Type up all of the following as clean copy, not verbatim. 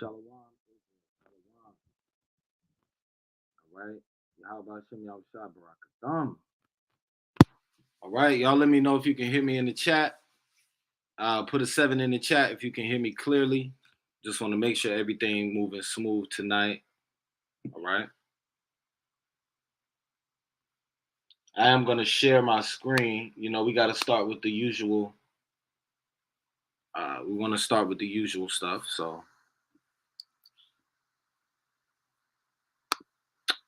Shalom. Shalom. All right. How about Shem Yahweh Barakatham? All right. Y'all let me know if you can hear me in the chat. Put a 7 in the chat if you can hear me clearly. Just want to make sure everything moving smooth tonight. All right. I am going to share my screen. You know, we got to start with the usual. We want to start with the usual stuff. So.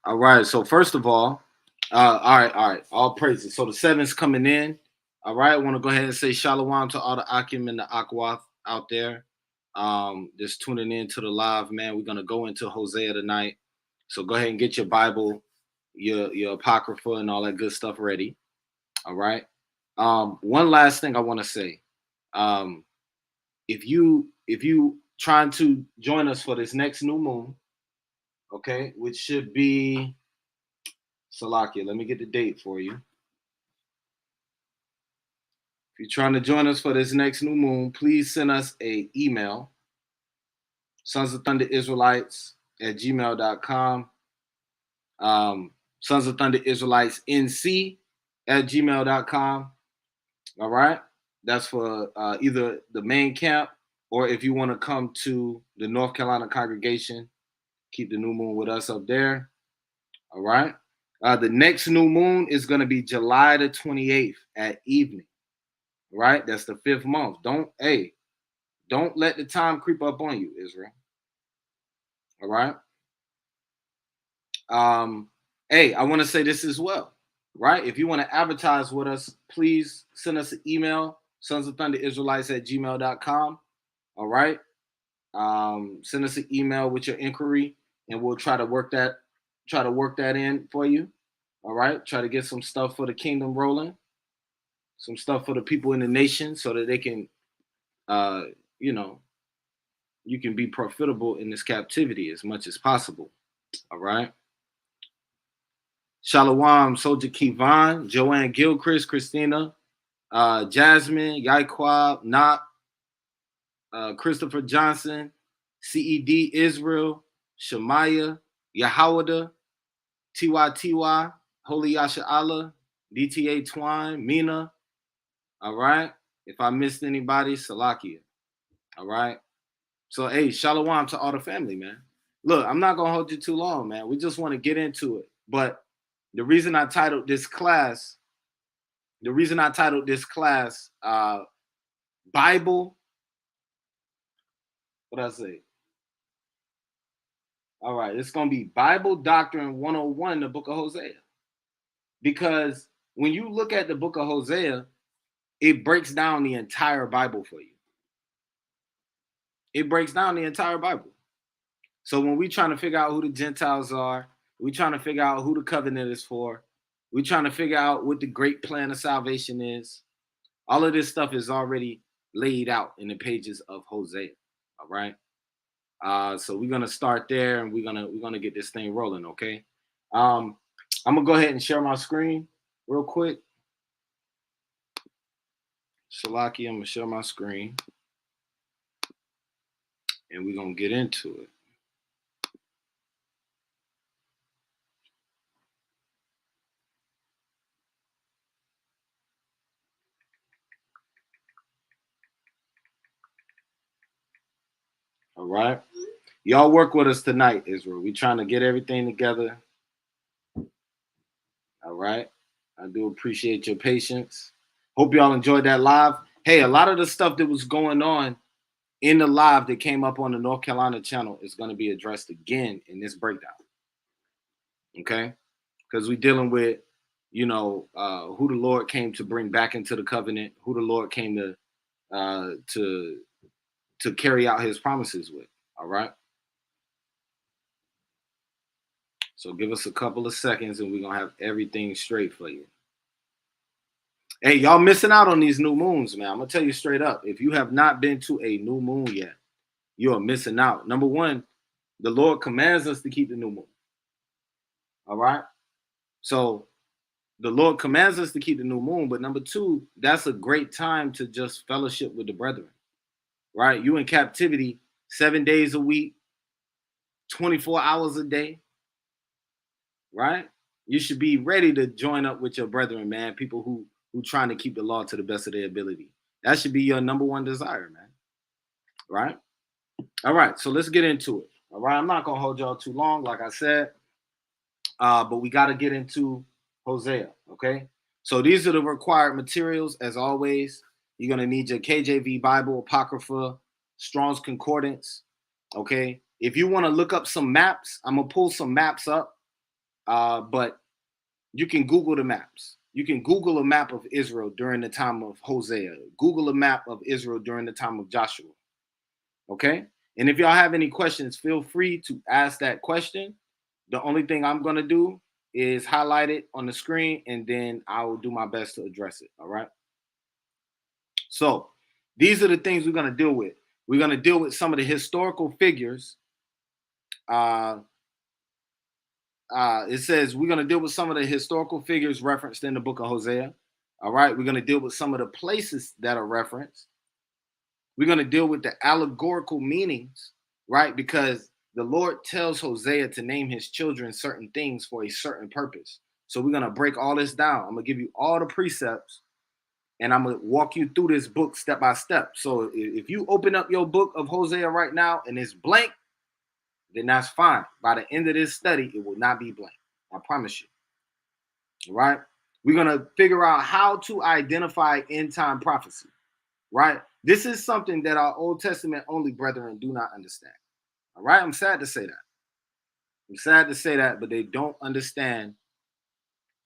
All right. So first of all, all right. All praises. So the 7's coming in. All right. I want to go ahead and say shalom to all the Akim and the Akwath out there. Just tuning in to the live, man. We're gonna go into Hosea tonight. So go ahead and get your Bible, your Apocrypha, and all that good stuff ready. All right. One last thing I want to say. If you trying to join us for this next new moon, okay, which should be Salakia. Let me get the date for you. If you're trying to join us for this next new moon, please send us an email, Sons of Thunder Israelites at gmail.com. Sons of Thunder Israelites NC at gmail.com. All right. That's for either the main camp or if you want to come to the North Carolina congregation, keep the new moon with us up there. All right. The next new moon is going to be July the 28th at evening. Right? That's the 5th month. Don't let the time creep up on you, Israel. All right. I want to say this as well, right? If you want to advertise with us, please send us an email, sons of thunder Israelites at gmail.com. All right. Send us an email with your inquiry and we'll try to work that in for you. All right. Try to get some stuff for the kingdom rolling, some stuff for the people in the nation so that they can, you can be profitable in this captivity as much as possible. All right. Shalom, Soldier Kevon, Joanne Gilchrist, Christina, Jasmine, Yaiquab, Knock, Christopher Johnson, CED Israel, Shemaiah, Yahawada, TYTY, Holy Yasha Allah, DTA Twine, Mina. All right. If I missed anybody, Salakia. All right. So, hey, shalom to all the family, man. Look, I'm not going to hold you too long, man. We just want to get into it. But the reason I titled this class, Bible, what did I say? All right, it's going to be Bible Doctrine 101, the book of Hosea. Because when you look at the book of Hosea, it breaks down the entire Bible for you. It breaks down the entire Bible. So when we're trying to figure out who the Gentiles are, we're trying to figure out who the covenant is for, we're trying to figure out what the great plan of salvation is. All of this stuff is already laid out in the pages of Hosea. All right. So we're gonna start there and we're gonna get this thing rolling, okay? I'm gonna go ahead and share my screen real quick. Shalaki, I'm gonna share my screen and we're gonna get into it. All right. Y'all work with us tonight, Israel. We're trying to get everything together. All right. I do appreciate your patience. Hope y'all enjoyed that live. Hey, a lot of the stuff that was going on in the live that came up on the North Carolina channel is going to be addressed again in this breakdown. Okay? Because we're dealing with, who the Lord came to bring back into the covenant, who the Lord came to carry out his promises with. All right? So give us a couple of seconds and we're going to have everything straight for you. Hey, y'all missing out on these new moons, man. I'm going to tell you straight up. If you have not been to a new moon yet, you are missing out. Number one, the Lord commands us to keep the new moon. All right? So the Lord commands us to keep the new moon. But number two, that's a great time to just fellowship with the brethren. Right? You in captivity 7 days a week, 24 hours a day, right? You should be ready to join up with your brethren, man. People who trying to keep the law to the best of their ability. That should be your number one desire, man. Right? All right, so let's get into it. All right, I'm not gonna hold y'all too long, like I said, but we got to get into Hosea. Okay, so these are the required materials. As always, you're gonna need your KJV Bible, Apocrypha, Strong's Concordance. Okay, if you want to look up some maps, I'm gonna pull some maps up, but you can Google the maps. You can Google a map of Israel during the time of Hosea. Google a map of Israel during the time of Joshua. Okay? And if y'all have any questions, feel free to ask that question. The only thing I'm going to do is highlight it on the screen, and then I will do my best to address it. All right? So these are the things we're going to deal with. We're going to deal with some of the historical figures. It says we're going to deal with some of the historical figures referenced in the book of Hosea. All right? We're going to deal with some of the places that are referenced. We're going to deal with the allegorical meanings, right? Because the Lord tells Hosea to name his children certain things for a certain purpose. So we're going to break all this down. I'm going to give you all the precepts, and I'm going to walk you through this book step by step. So if you open up your book of Hosea right now and it's blank, then that's fine. By the end of this study, it will not be blank. I promise you. All right? We're going to figure out how to identify end time prophecy, right? This is something that our Old Testament only brethren do not understand. All right? I'm sad to say that. I'm sad to say that, but they don't understand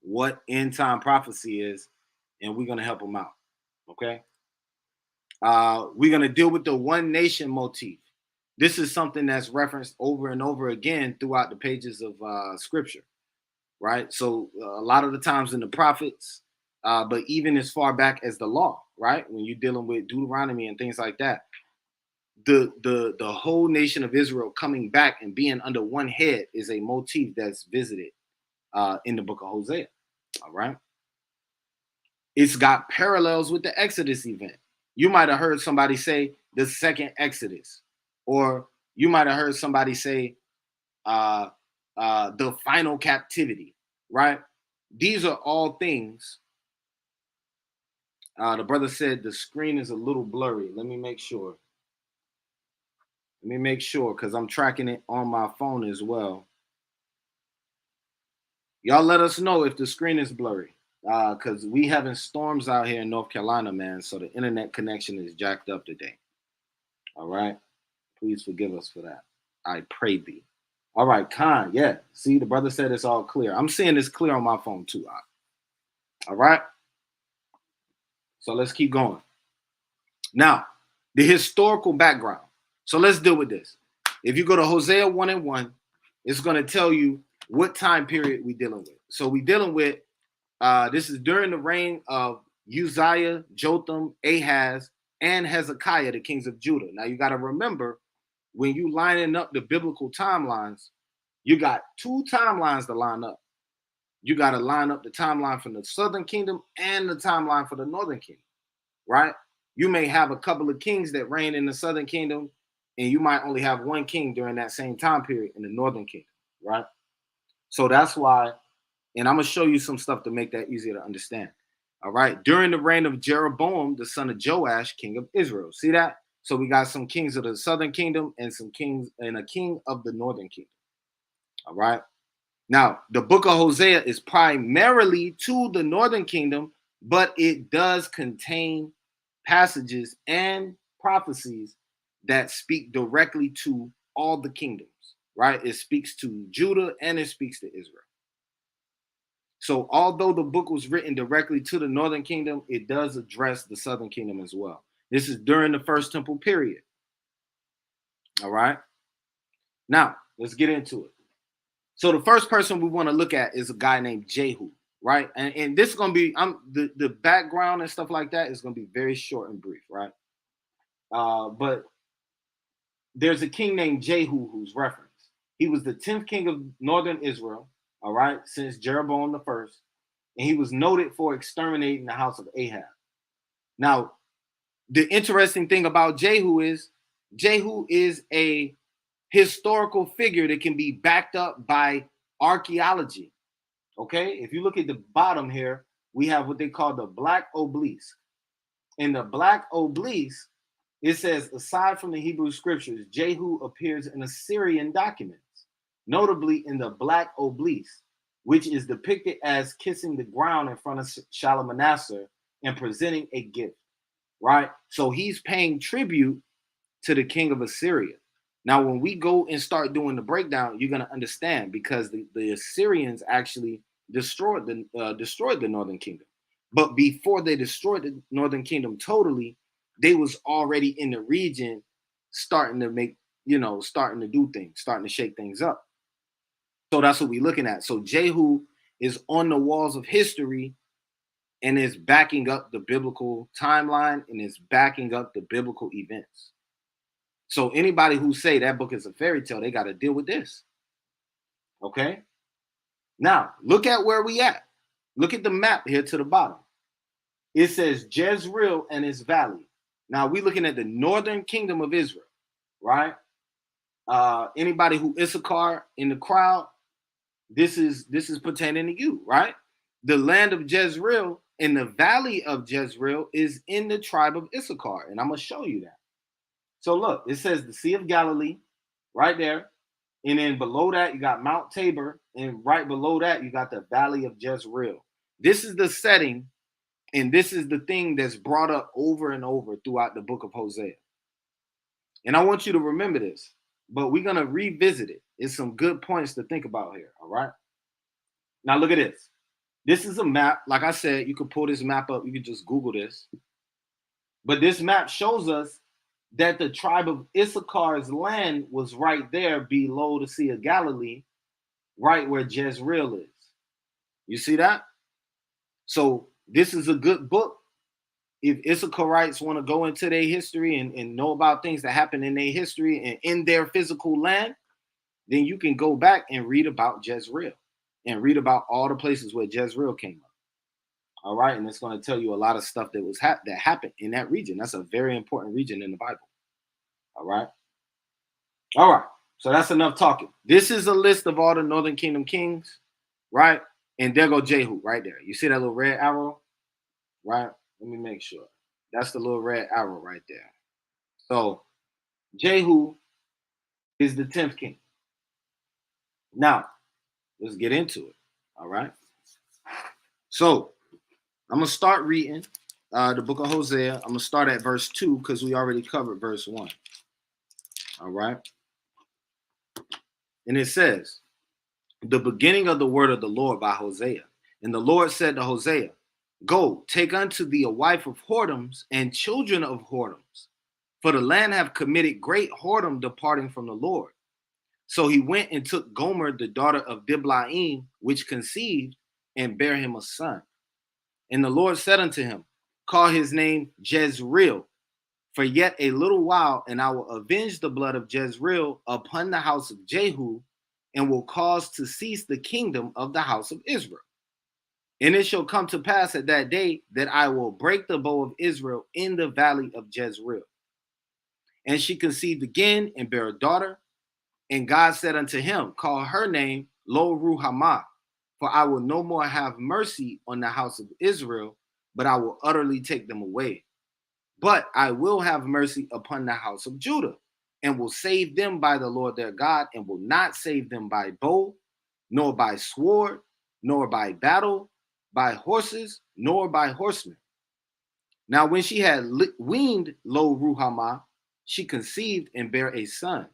what end time prophecy is, and we're going to help them out. Okay? We're going to deal with the one nation motif. This is something that's referenced over and over again throughout the pages of scripture, right? So a lot of the times in the prophets, but even as far back as the law, right? When you're dealing with Deuteronomy and things like that, the whole nation of Israel coming back and being under one head is a motif that's visited in the book of Hosea. All right. It's got parallels with the Exodus event. You might have heard somebody say the second Exodus, or you might have heard somebody say the final captivity, right? These are all things. The brother said the screen is a little blurry. Let me make sure. Let me make sure, because I'm tracking it on my phone as well. Y'all let us know if the screen is blurry, because we having storms out here in North Carolina, man. So the internet connection is jacked up today. All right. Please forgive us for that. I pray thee. All right, Khan. Yeah. See, the brother said it's all clear. I'm seeing this clear on my phone too. All right. So let's keep going. Now, the historical background. So let's deal with this. If you go to Hosea 1:1, it's going to tell you what time period we're dealing with. So we're dealing with, this is during the reign of Uzziah, Jotham, Ahaz, and Hezekiah, the kings of Judah. Now you got to remember, when you lining up the biblical timelines, you got two timelines to line up. You got to line up the timeline from the southern kingdom and the timeline for the northern kingdom, right? You may have a couple of kings that reign in the southern kingdom, and you might only have one king during that same time period in the northern kingdom, right? So that's why, and I'm going to show you some stuff to make that easier to understand. All right. During the reign of Jeroboam, the son of Joash, king of Israel. See that? So we got some kings of the southern kingdom and some kings and a king of the northern kingdom. All right. Now, the book of Hosea is primarily to the northern kingdom, but it does contain passages and prophecies that speak directly to all the kingdoms, right? It speaks to Judah and it speaks to Israel. So although the book was written directly to the northern kingdom, it does address the southern kingdom as well. This is during the First Temple period. All right. Now, let's get into it. So the first person we want to look at is a guy named Jehu, right? And this is going to be, the background and stuff like that is going to be very short and brief, right? But there's a king named Jehu who's referenced. He was the 10th king of northern Israel, all right, since Jeroboam the first. And he was noted for exterminating the house of Ahab. Now, the interesting thing about Jehu is a historical figure that can be backed up by archaeology. Okay, if you look at the bottom here, we have what they call the black obelisk. In the black obelisk, it says, aside from the Hebrew scriptures, Jehu appears in Assyrian documents, notably in the black obelisk, which is depicted as kissing the ground in front of Shalmaneser and presenting a gift, right? So he's paying tribute to the king of Assyria. Now, when we go and start doing the breakdown, you're going to understand, because the Assyrians actually destroyed the northern kingdom. But before they destroyed the northern kingdom totally, they was already in the region starting to make, starting to do things, starting to shake things up. So that's what we're looking at. So Jehu is on the walls of history and is backing up the biblical timeline and is backing up the biblical events. So anybody who say that book is a fairy tale, they got to deal with this. Okay? Now, look at where we at. Look at the map here to the bottom. It says Jezreel and its valley. Now, we're looking at the northern kingdom of Israel, right? Anybody who Issachar in the crowd, this is pertaining to you, right? The land of Jezreel and the valley of Jezreel is in the tribe of Issachar, and I'm going to show you that. So look, it says the Sea of Galilee right there. And then below that, you got Mount Tabor. And right below that, you got the Valley of Jezreel. This is the setting, and this is the thing that's brought up over and over throughout the book of Hosea. And I want you to remember this, but we're going to revisit it. It's some good points to think about here, all right? Now look at this. This is a map. Like I said, you could pull this map up. You could just Google this. But this map shows us that the tribe of Issachar's land was right there below the Sea of Galilee, right where Jezreel is. You see that? So this is a good book. If Issacharites want to go into their history and know about things that happen in their history and in their physical land, then you can go back and read about Jezreel and read about all the places where Jezreel came up. All right, and it's going to tell you a lot of stuff that that happened in that region. That's a very important region in the Bible. All right. All right. So that's enough talking. This is a list of all the Northern Kingdom kings, right? And there go Jehu right there. You see that little red arrow, right? Let me make sure. That's the little red arrow right there. So Jehu is the 10th king. Now, let's get into it. All right. So I'm going to start reading the book of Hosea. I'm going to start at verse 2 because we already covered verse 1. All right. And it says, the beginning of the word of the Lord by Hosea. And the Lord said to Hosea, go, take unto thee a wife of whoredoms and children of whoredoms, for the land have committed great whoredom departing from the Lord. So he went and took Gomer, the daughter of Diblaim, which conceived, and bare him a son. And the Lord said unto him, call his name Jezreel, for yet a little while, and I will avenge the blood of Jezreel upon the house of Jehu, and will cause to cease the kingdom of the house of Israel. And it shall come to pass at that day that I will break the bow of Israel in the valley of Jezreel. And she conceived again and bare a daughter. And God said unto him, call her name Lo Ruhamah, for I will no more have mercy on the house of Israel, but I will utterly take them away. But I will have mercy upon the house of Judah, and will save them by the Lord their God, and will not save them by bow, nor by sword, nor by battle, by horses, nor by horsemen. Now when she had weaned Lo Ruhamah, she conceived and bare a son.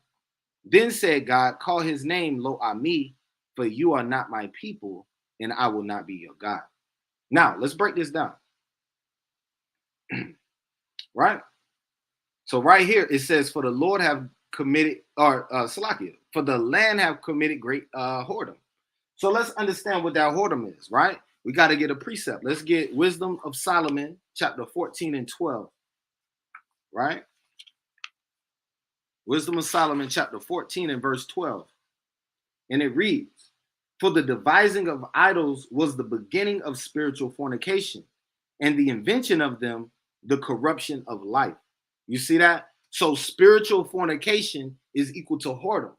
Then said God, call his name Lo Ami, for you are not my people, and I will not be your God. Now let's break this down. Right? So right here it says, for the Lord have committed, or Salakia, for the land have committed great whoredom. So let's understand what that whoredom is, right? We got to get a precept. Let's get Wisdom of Solomon, chapter 14 and 12, right? Wisdom of Solomon, chapter 14 and verse 12. And it reads, for the devising of idols was the beginning of spiritual fornication, and the invention of them, the corruption of life. You see that? So spiritual fornication is equal to whoredom,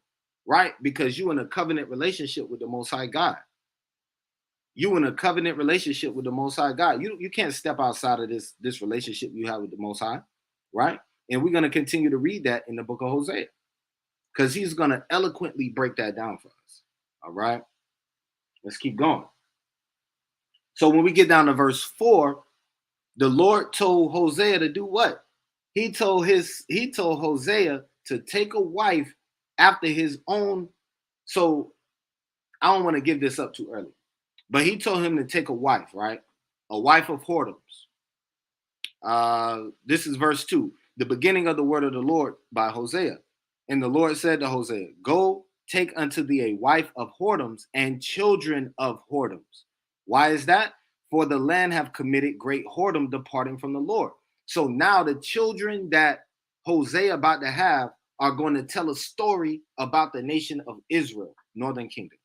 right? Because you in a covenant relationship with the Most High God. You in a covenant relationship with the Most High God. You can't step outside of this relationship you have with the Most High, right? And we're going to continue to read that in the book of Hosea, because he's going to eloquently break that down for us. All right, let's keep going. So when we get down to verse 4, the Lord told Hosea to do what? He told Hosea to take a wife after his own. So I don't want to give this up too early, but he told him to take a wife, right? A wife of whoredoms. This is verse 2, the beginning of the word of the Lord by Hosea. And the Lord said to Hosea, go take unto thee a wife of whoredoms and children of whoredoms. Why is that? For the land have committed great whoredom, departing from the Lord. So now the children that Hosea about to have are going to tell a story about the nation of Israel, northern kingdom.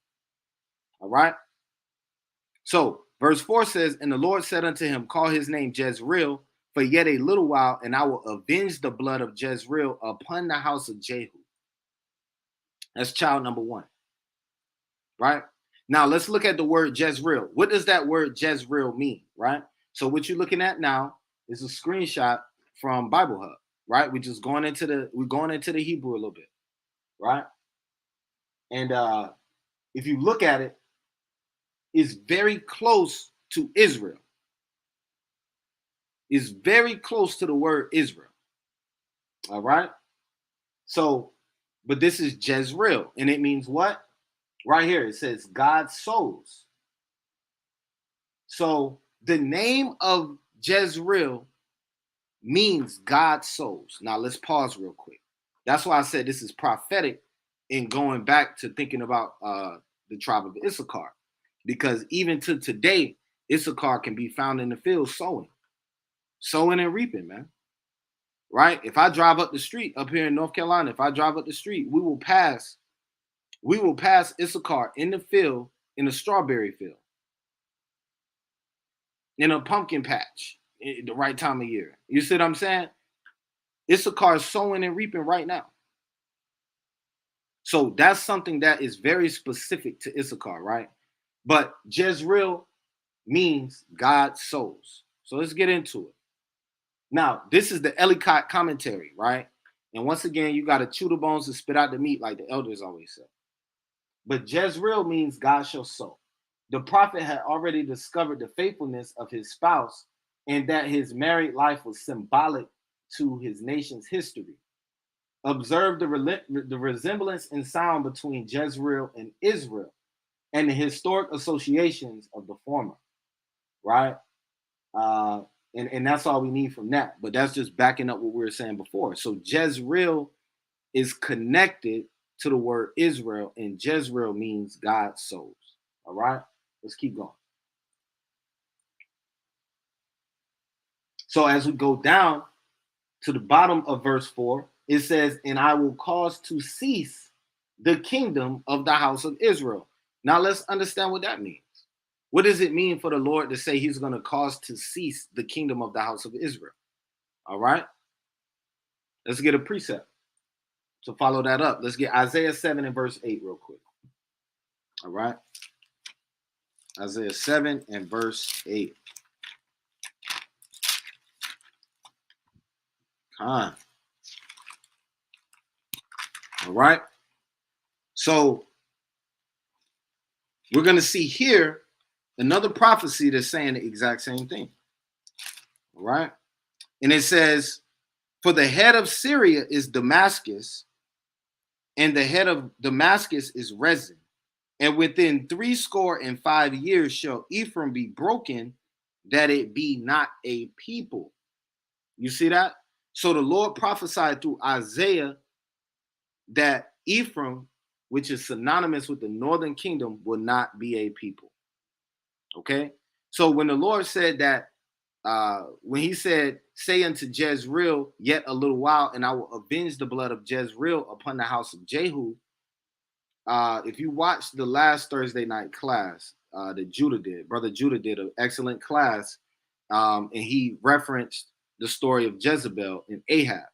All right. So verse 4 says, and the Lord said unto him, call his name Jezreel, for yet a little while, and I will avenge the blood of Jezreel upon the house of Jehu. That's child number 1. Right? Now let's look at the word Jezreel. What does that word Jezreel mean? Right? So what you're looking at now is a screenshot from Bible Hub. Right? We're going into the Hebrew a little bit. Right? And if you look at it, it's very close to Israel. Is very close to the word Israel. All right. So, but this is Jezreel, and it means what? Right here, it says God sows. So the name of Jezreel means God sows. Now let's pause real quick. That's why I said this is prophetic in going back to thinking about the tribe of Issachar, because even to today, Issachar can be found in the field sowing and reaping, man. Right? If I drive up the street up here in North Carolina, if I drive up the street, we will pass Issachar in the field, in a strawberry field, in a pumpkin patch, at the right time of year. You see what I'm saying? Issachar is sowing and reaping right now. So that's something that is very specific to Issachar, right? But Jezreel means God sows. So let's get into it. Now, this is the Ellicott commentary, right? And once again, you got to chew the bones and spit out the meat, like the elders always say. But Jezreel means God shall sow. The prophet had already discovered the faithfulness of his spouse and that his married life was symbolic to his nation's history. Observe the resemblance in sound between Jezreel and Israel and the historic associations of the former, right? And that's all we need from that. But that's just backing up what we were saying before. So Jezreel is connected to the word Israel, and Jezreel means God sows. All right, let's keep going. So as we go down to the bottom of verse 4, it says, and I will cause to cease the kingdom of the house of Israel. Now let's understand what that means. What does it mean for the Lord to say he's going to cause to cease the kingdom of the house of Israel? All right, let's get a precept to follow that up. Let's get Isaiah 7 and verse 8 real quick. All right, Isaiah 7 and verse 8. All right. So we're going to see here another prophecy that's saying the exact same thing. All right. And it says, for the head of Syria is Damascus, and the head of Damascus is Rezin. And within 65 years shall Ephraim be broken, that it be not a people. You see that? So the Lord prophesied through Isaiah that Ephraim, which is synonymous with the northern kingdom, will not be a people. Okay? So when the Lord said that, when he said, say unto Jezreel, yet a little while, and I will avenge the blood of Jezreel upon the house of Jehu. If you watched the last Thursday night class that Brother Judah did an excellent class, and he referenced the story of Jezebel and Ahab.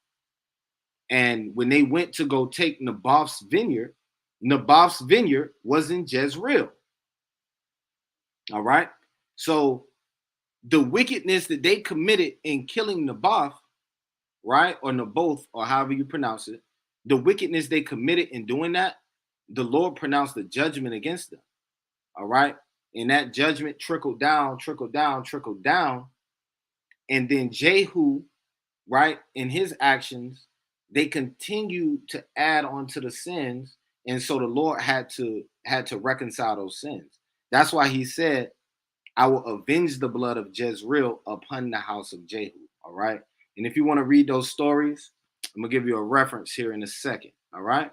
And when they went to go take Naboth's vineyard was in Jezreel. All right. So the wickedness that they committed in killing Naboth, right, or Naboth, or however you pronounce it, the wickedness they committed in doing that, the Lord pronounced the judgment against them. All right. And that judgment trickled down, trickled down, trickled down. And then Jehu, right, in his actions, they continue to add on to the sins. And so the Lord had to reconcile those sins. That's why he said, I will avenge the blood of Jezreel upon the house of Jehu. All right. And if you want to read those stories, I'm gonna give you a reference here in a second. All right.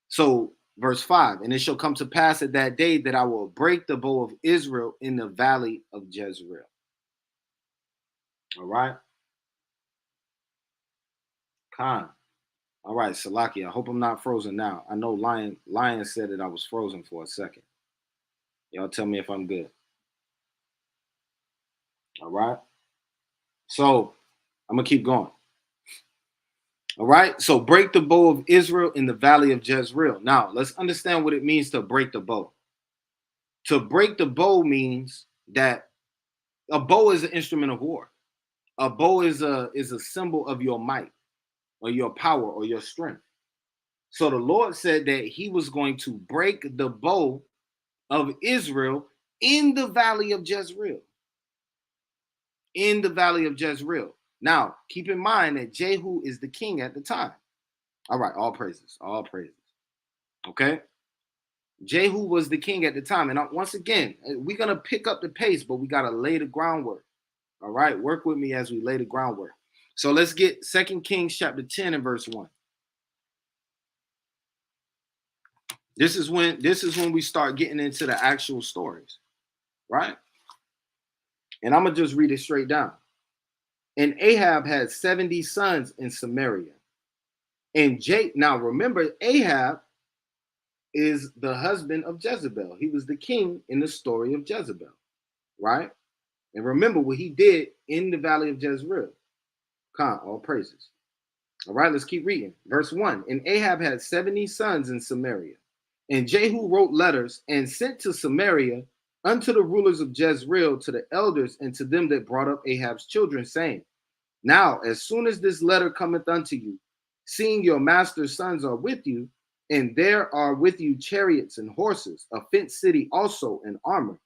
So verse 5, and it shall come to pass at that day that I will break the bow of Israel in the valley of Jezreel. All right. Khan. All right, Salaki. I hope I'm not frozen now. I know Lion said that I was frozen for a second. Y'all tell me if I'm good. All right. So I'm gonna keep going. All right. So break the bow of Israel in the valley of Jezreel. Now let's understand what it means to break the bow. To break the bow means that a bow is an instrument of war. A bow is a symbol of your might or your power or your strength. So the Lord said that he was going to break the bow of Israel in the valley of Jezreel. In the valley of Jezreel. Now, keep in mind that Jehu is the king at the time. All right, all praises, all praises. Okay? Jehu was the king at the time. And once again, we're going to pick up the pace, but we got to lay the groundwork. All right, work with me as we lay the groundwork. So let's get 2 Kings chapter 10 and verse 1. This is when we start getting into the actual stories, right? And I'm gonna just read it straight down. And Ahab had 70 sons in Samaria. And now remember, Ahab is the husband of Jezebel. He was the king in the story of Jezebel, right? And remember what he did in the valley of Jezreel. Khan, all praises. All right, let's keep reading. Verse 1. And Ahab had 70 sons in Samaria. And Jehu wrote letters and sent to Samaria unto the rulers of Jezreel, to the elders, and to them that brought up Ahab's children, saying, Now, as soon as this letter cometh unto you, seeing your master's sons are with you, and there are with you chariots and horses, a fenced city also in armor,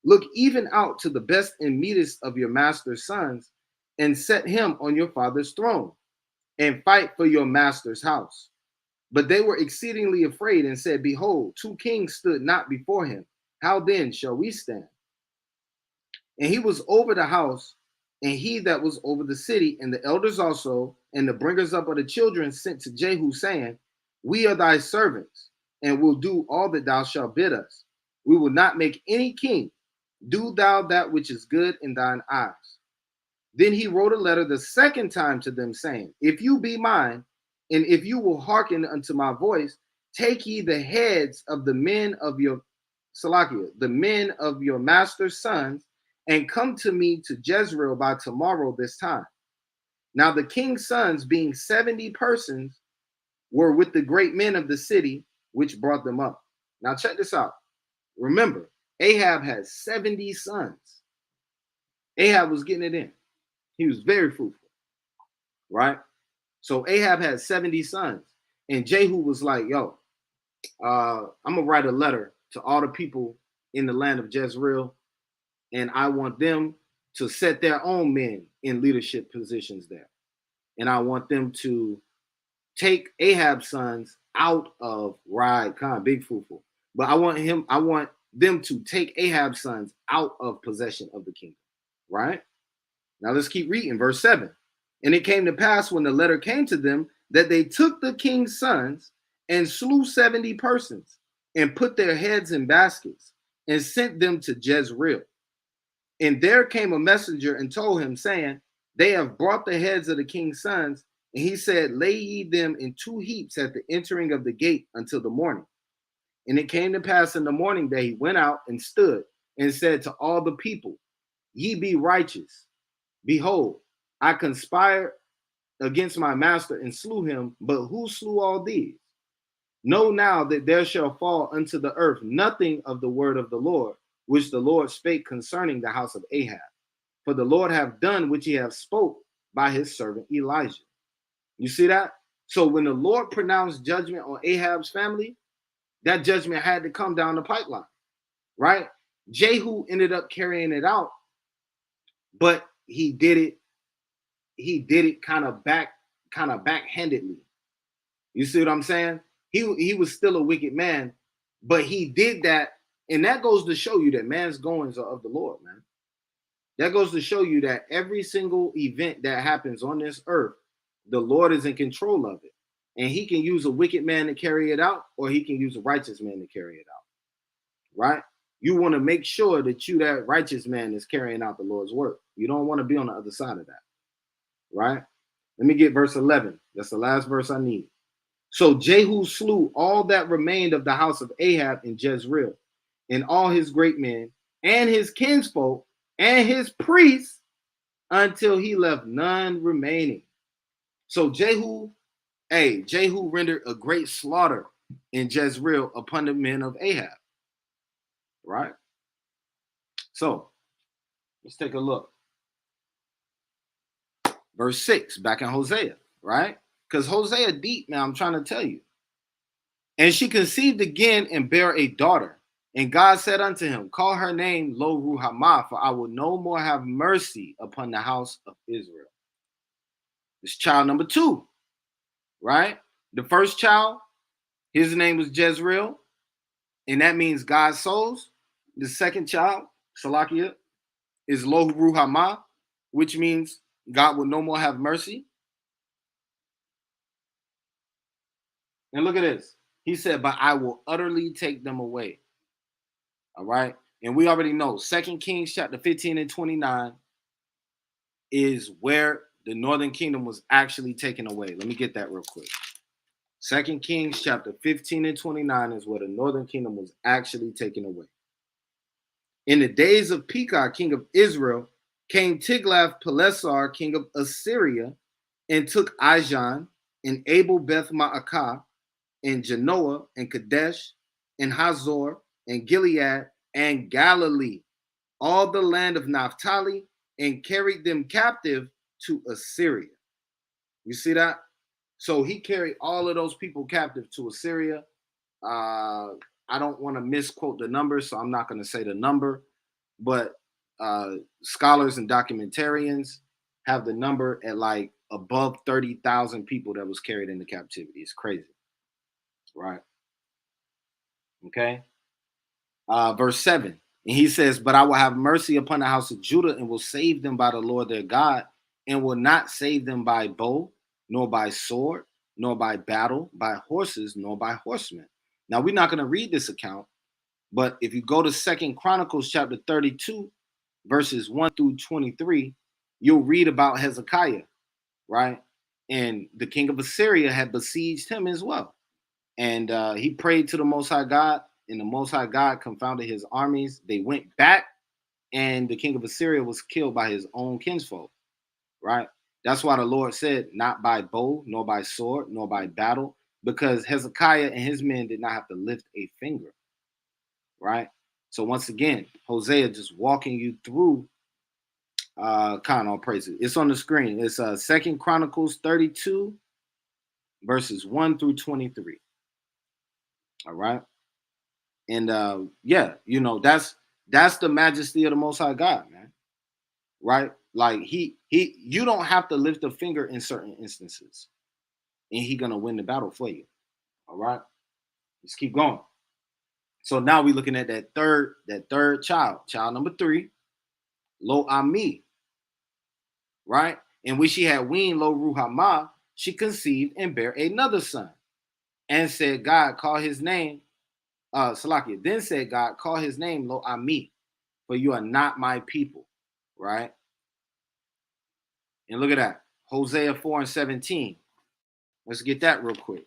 look even out to the best and meetest of your master's sons, and set him on your father's throne, and fight for your master's house. But they were exceedingly afraid and said, Behold, 2 kings stood not before him. How then shall we stand? And he was over the house, and he that was over the city, and the elders also, and the bringers up of the children sent to Jehu, saying, We are thy servants, and will do all that thou shalt bid us. We will not make any king. Do thou that which is good in thine eyes. Then he wrote a letter the second time to them, saying, If you be mine, and if you will hearken unto my voice, take ye the heads of the men of your the men of your master's sons, and come to me to Jezreel by tomorrow this time. Now the king's sons, being 70 persons, were with the great men of the city, which brought them up. Now check this out. Remember, Ahab had 70 sons. Ahab was getting it in. He was very fruitful, right? So Ahab had 70 sons, and Jehu was like, yo, I'm going to write a letter to all the people in the land of Jezreel, and I want them to set their own men in leadership positions there. And I want them to take Ahab's sons out of Khan, big fruitful. But I want them to take Ahab's sons out of possession of the kingdom, right? Now let's keep reading, verse 7. And it came to pass when the letter came to them that they took the king's sons and slew 70 persons and put their heads in baskets and sent them to Jezreel. And there came a messenger and told him, saying, They have brought the heads of the king's sons. And he said, Lay ye them in 2 heaps at the entering of the gate until the morning. And it came to pass in the morning that he went out and stood and said to all the people, Ye be righteous. Behold, I conspire against my master and slew him. But who slew all these? Know now that there shall fall unto the earth nothing of the word of the Lord, which the Lord spake concerning the house of Ahab. For the Lord have done which he have spoke by his servant Elijah. You see that? So when the Lord pronounced judgment on Ahab's family, that judgment had to come down the pipeline, right? Jehu ended up carrying it out, but he did it kind of backhandedly. You see what I'm saying? He was still a wicked man, but he did that, and that goes to show you that man's goings are of the Lord, man. That goes to show you that every single event that happens on this earth, the Lord is in control of it. And he can use a wicked man to carry it out, or he can use a righteous man to carry it out. Right? You want to make sure that that righteous man, is carrying out the Lord's work. You don't want to be on the other side of that. Right? Let me get verse 11. That's the last verse I need. So Jehu slew all that remained of the house of Ahab in Jezreel, and all his great men, and his kinsfolk, and his priests, until he left none remaining. So Jehu rendered a great slaughter in Jezreel upon the men of Ahab. Right? So let's take a look. Verse 6, back in Hosea, right? Because Hosea deep, now I'm trying to tell you. And she conceived again and bare a daughter. And God said unto him, call her name Lo Ruhamah, for I will no more have mercy upon the house of Israel. It's child number 2, right? The first child, his name was Jezreel, and that means God's souls. The second child, Salakia, is Lo Ruhamah, which means God will no more have mercy. And look at this. He said, but I will utterly take them away. All right. And we already know 2 Kings chapter 15 and 29 is where the northern kingdom was actually taken away. Let me get that real quick. 2 Kings chapter 15 and 29 is where the northern kingdom was actually taken away. In the days of Pekah, king of Israel, came Tiglath-Pileser, king of Assyria, and took Ijon and Abel Beth Maacah and Genoa and Kadesh and Hazor and Gilead and Galilee, all the land of Naphtali, and carried them captive to Assyria. You see that? So he carried all of those people captive to Assyria. I don't want to misquote the number, so I'm not going to say the number, but scholars and documentarians have the number at like above 30,000 people that was carried into captivity. It's crazy, right? Okay. Verse 7. And he says, but I will have mercy upon the house of Judah and will save them by the Lord their God, and will not save them by bow, nor by sword, nor by battle, by horses, nor by horsemen. Now, we're not going to read this account, but if you go to 2 Chronicles chapter 32, verses 1 through 23, you'll read about Hezekiah, right? And the king of Assyria had besieged him as well. And he prayed to the Most High God, and the Most High God confounded his armies. They went back, and the king of Assyria was killed by his own kinsfolk, right? That's why the Lord said, not by bow, nor by sword, nor by battle, because Hezekiah and his men did not have to lift a finger, right? So once again, Hosea just walking you through kind of all praises. It's on the screen. It's 2 Chronicles 32, verses 1 through 23. All right. And yeah, you know, that's the majesty of the Most High God, man. Right? Like you don't have to lift a finger in certain instances, and he's gonna win the battle for you. All right. Let's keep going. So now we're looking at that third child number 3, Lo Ami, right? And when she had weaned Lo Ruhamah, she conceived and bare another son, and said, God, call his name, Salakia. Then said God, call his name Lo Ami, for you are not my people, right? And look at that, Hosea 4 and 17. Let's get that real quick.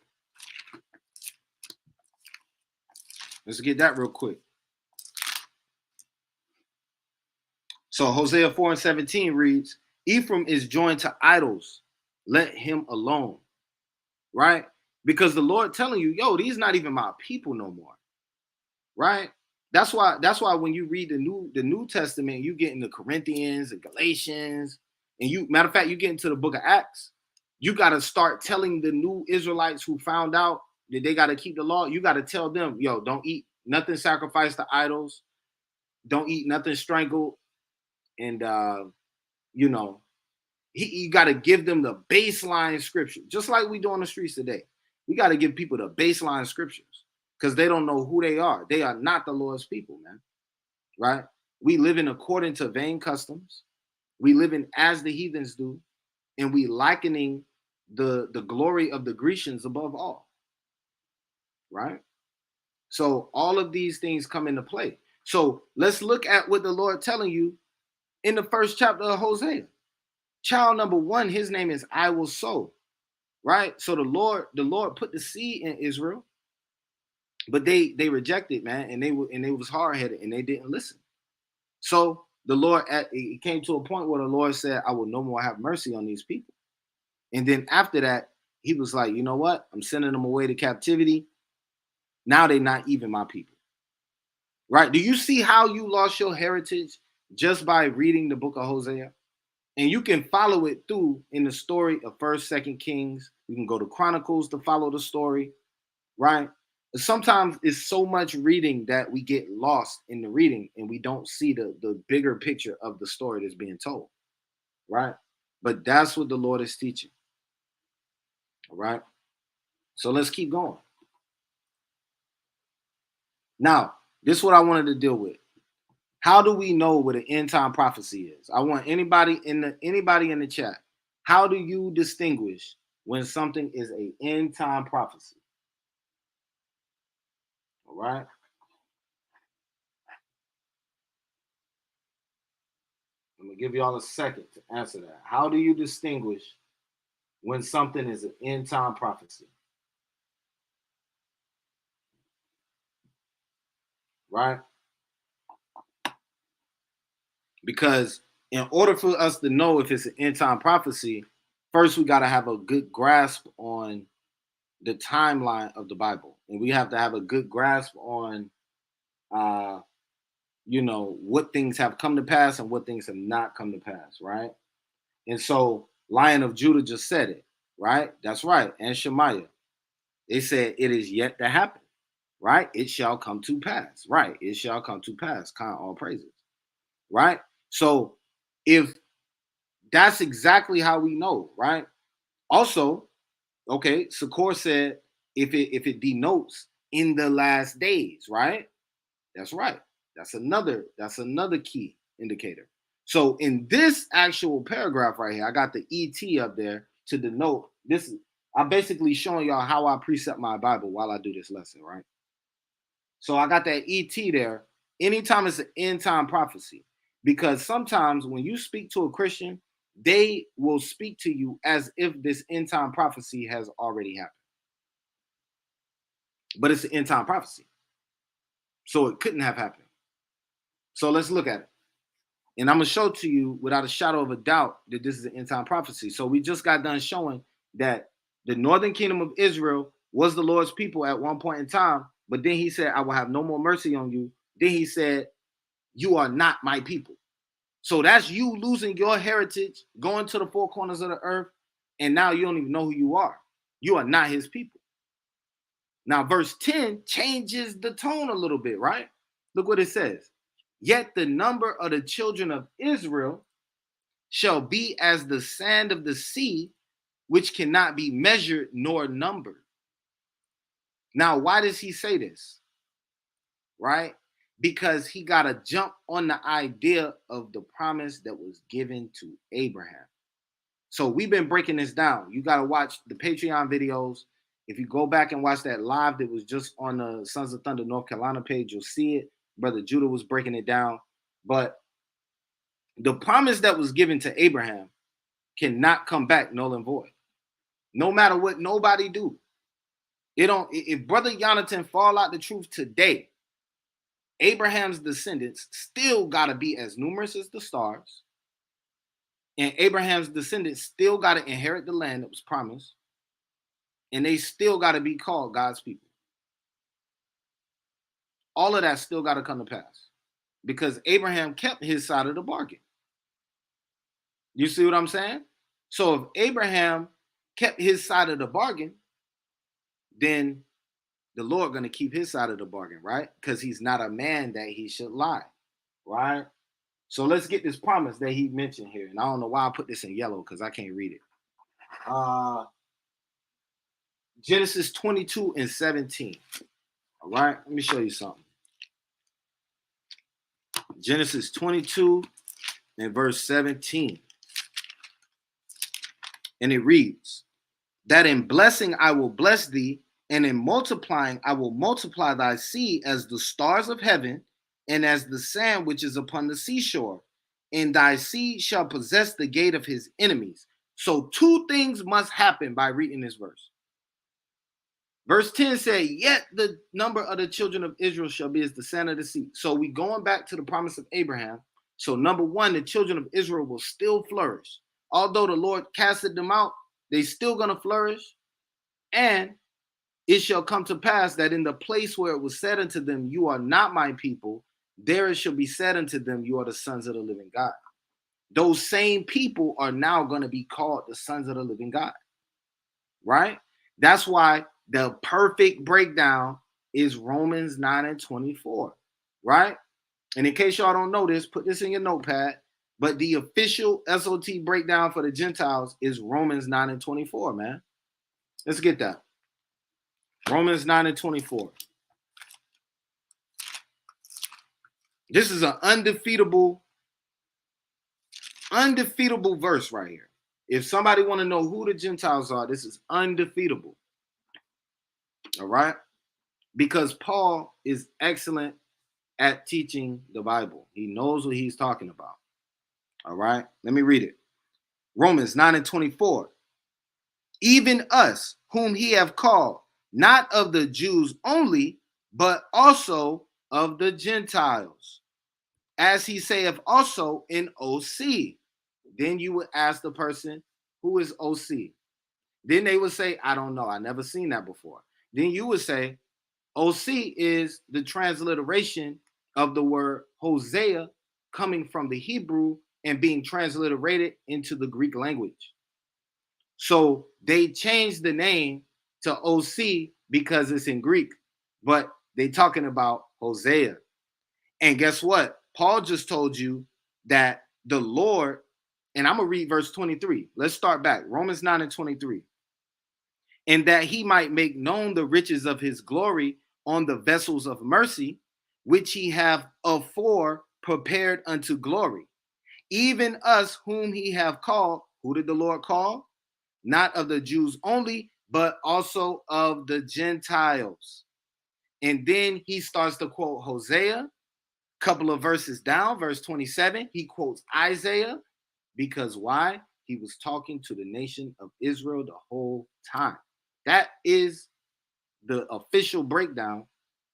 So Hosea 4 and 17 reads, Ephraim is joined to idols, Let him alone, right? Because the Lord telling you, yo, these not even my people no more, right? That's why when you read the New Testament, you get into Corinthians and Galatians, and you matter of fact, you get into the book of Acts. You got to start telling the new Israelites who found out that they got to keep the law. You got to tell them, yo, don't eat nothing sacrificed to idols, don't eat nothing strangled, and you know, you got to give them the baseline scripture, just like we do on the streets today. We got to give people the baseline scriptures because they don't know who they are. They are not the Lord's people, man. Right? We live in according to vain customs. We live in as the heathens do, and we likening the glory of the Grecians above all. Right? So all of these things come into play. So let's look at what the Lord telling you in the first chapter of Hosea. Child number 1, his name is I will sow. Right? So the Lord put the seed in Israel, but they rejected, man, and they was hard-headed and they didn't listen. So the Lord, it came to a point where the Lord said, I will no more have mercy on these people. And then after that, he was like, you know what? I'm sending them away to captivity. Now they're not even my people. Right? Do you see how you lost your heritage just by reading the book of Hosea? And you can follow it through in the story of 1st, 2nd Kings. You can go to Chronicles to follow the story, right? Sometimes it's so much reading that we get lost in the reading and we don't see the bigger picture of the story that's being told, right? But that's what the Lord is teaching, all right? So let's keep going. Now, this is what I wanted to deal with. How do we know what an end time prophecy is? I want anybody in the chat. How do you distinguish when something is an end time prophecy? All right. I'm gonna give y'all a second to answer that. How do you distinguish when something is an end time prophecy? Right? Because in order for us to know if it's an end time prophecy, first we got to have a good grasp on the timeline of the Bible, and we have to have a good grasp on, what things have come to pass and what things have not come to pass, right? And so, Lion of Judah just said it, right? That's right, and Shemaiah, they said it is yet to happen, right? It shall come to pass, right? It shall come to pass. Count all praises, right? So, if that's exactly how we know, right? Also, okay, Sakor said if it denotes in the last days, right? That's right. That's another key indicator. So in this actual paragraph right here, I got the ET up there to denote this. I'm basically showing y'all how I precept my Bible while I do this lesson, right? So I got that ET there. Anytime it's an end time prophecy, because sometimes when you speak to a Christian, they will speak to you as if this end time prophecy has already happened, but it's an end time prophecy, so it couldn't have happened. So let's look at it. And I'm going to show to you without a shadow of a doubt that this is an end time prophecy. So we just got done showing that the northern kingdom of Israel was the Lord's people at one point in time. But then he said, I will have no more mercy on you. Then he said, you are not my people. So that's you losing your heritage, going to the four corners of the earth. And now you don't even know who you are. You are not his people. Now, verse 10 changes the tone a little bit, right? Look what it says. Yet the number of the children of Israel shall be as the sand of the sea, which cannot be measured nor numbered. Now, why does he say this? Right? Because he got to jump on the idea of the promise that was given to Abraham. So we've been breaking this down. You got to watch the Patreon videos. If you go back and watch that live that was just on the Sons of Thunder North Carolina page, you'll see it. Brother Judah was breaking it down. But the promise that was given to Abraham cannot come back null and void. No matter what nobody do. It don't. If Brother Jonathan fall out the truth today, Abraham's descendants still got to be as numerous as the stars. And Abraham's descendants still got to inherit the land that was promised. And they still got to be called God's people. All of that still got to come to pass. Because Abraham kept his side of the bargain. You see what I'm saying? So if Abraham kept his side of the bargain, then the Lord going to keep his side of the bargain, right? Because he's not a man that he should lie, right? So let's get this promise that he mentioned here. And I don't know why I put this in yellow because I can't read it. Genesis 22 and 17. All right, let me show you something. Genesis 22 and verse 17. And it reads, that in blessing I will bless thee, and in multiplying I will multiply thy seed as the stars of heaven, and as the sand which is upon the seashore. And thy seed shall possess the gate of his enemies. So two things must happen by reading this verse. Verse 10 said, yet the number of the children of Israel shall be as the sand of the sea. So we going back to the promise of Abraham. So number one, the children of Israel will still flourish. Although the Lord casted them out, they still going to flourish. And it shall come to pass that in the place where it was said unto them, you are not my people, there it shall be said unto them, you are the sons of the living God. Those same people are now going to be called the sons of the living God. Right? That's why the perfect breakdown is Romans 9 and 24. Right? And in case y'all don't know this, put this in your notepad. But the official SOT breakdown for the Gentiles is Romans 9 and 24, man. Let's get that. Romans 9 and 24. This is an undefeatable verse right here. If somebody want to know who the Gentiles are, this is undefeatable. All right? Because Paul is excellent at teaching the Bible. He knows what he's talking about. All right? Let me read it. Romans 9 and 24. Even us, whom he have called, not of the Jews only, but also of the Gentiles. As he saith also in OC. Then you would ask the person, who is OC? Then they would say, I don't know. I never seen that before. Then you would say, OC is the transliteration of the word Hosea coming from the Hebrew and being transliterated into the Greek language. So they changed the name to OC because it's in Greek, but they talking about Hosea. And guess what? Paul just told you that the Lord, and I'm going to read verse 23. Let's start back. Romans 9 and 23. And that he might make known the riches of his glory on the vessels of mercy, which he have afore prepared unto glory. Even us whom he have called. Who did the Lord call? Not of the Jews only, but also of the Gentiles. And then he starts to quote Hosea. Couple of verses down, verse 27, he quotes Isaiah. Because why? He was talking to the nation of Israel the whole time. That is the official breakdown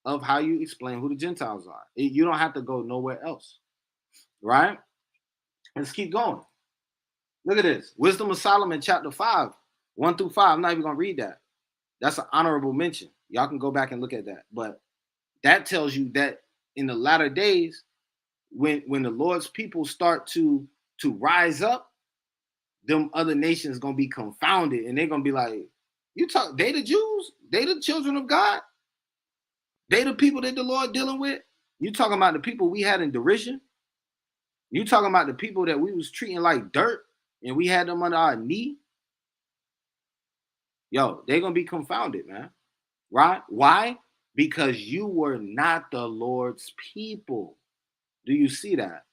of how you explain who the Gentiles are. You don't have to go nowhere else, right? Let's keep going. Look at this. Wisdom of Solomon, chapter 5, 1 through 5. I'm not even going to read that. That's an honorable mention. Y'all can go back and look at that. But that tells you that in the latter days, when the Lord's people start to rise up, them other nations going to be confounded. And they're going to be like, they the Jews? They the children of God? They the people that the Lord dealing with? You talking about the people we had in derision? You talking about the people that we was treating like dirt and we had them under our knee? Yo, they're going to be confounded, man. Right? Why? Because you were not the Lord's people. Do you see that?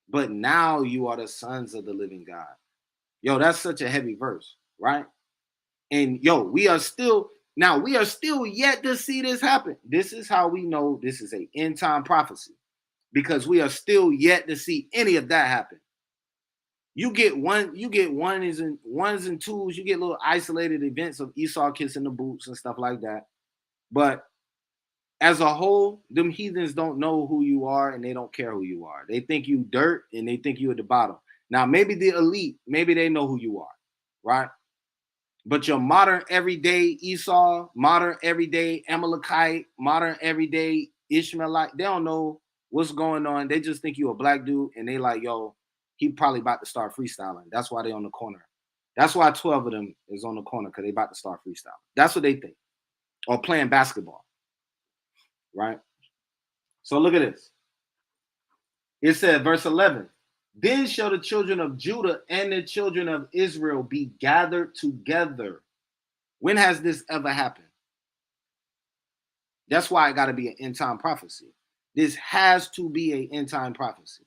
But now you are the sons of the living God. Yo, that's such a heavy verse, right? And yo, we are still yet to see this happen. This is how we know this is an end time prophecy, because we are still yet to see any of that happen. You get ones and twos, you get little isolated events of Esau kissing the boots and stuff like that. But as a whole, them heathens don't know who you are and they don't care who you are. They think you dirt and they think you at the bottom. Now, maybe the elite, maybe they know who you are, right? But your modern everyday Esau, modern everyday Amalekite, modern everyday Ishmaelite, they don't know what's going on. They just think you a black dude, and they like, yo, he probably about to start freestyling. That's why they on the corner. That's why 12 of them is on the corner, because they about to start freestyling. That's what they think. Or playing basketball, right? So look at this. It said, verse 11, then shall the children of Judah and the children of Israel be gathered together. When has this ever happened? That's why it got to be an end time prophecy. This has to be an end time prophecy,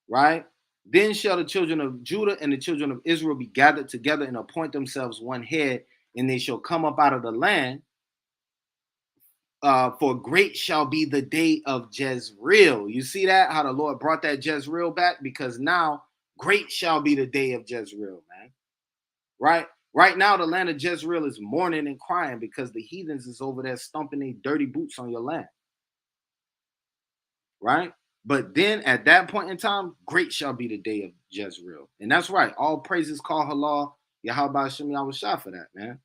right? Then shall the children of Judah and the children of Israel be gathered together and appoint themselves one head, and they shall come up out of the land. For great shall be the day of Jezreel. You see that? How the Lord brought that Jezreel back? Because now great shall be the day of Jezreel, man. Right? Right now, the land of Jezreel is mourning and crying because the heathens is over there stomping their dirty boots on your land. Right? But then at that point in time, great shall be the day of Jezreel. And that's right. All praises call halal. Yahweh Shem Yahushua for that, man.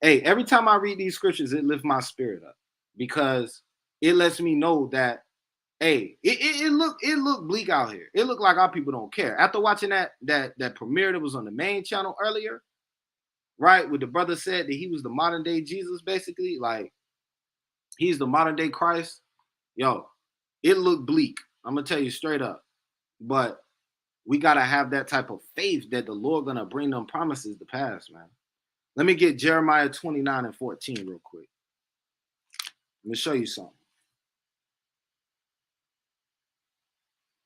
Hey, every time I read these scriptures, it lifts my spirit up, because it lets me know that, hey, it looked bleak out here. It looked like our people don't care. After watching that premiere that was on the main channel earlier, right, where the brother said that he was the modern day Jesus, basically, like he's the modern day Christ. Yo, it looked bleak. I'm gonna tell you straight up. But we gotta have that type of faith that the Lord gonna bring them promises to pass, man. Let me get Jeremiah 29 and 14 real quick. Let me show you something.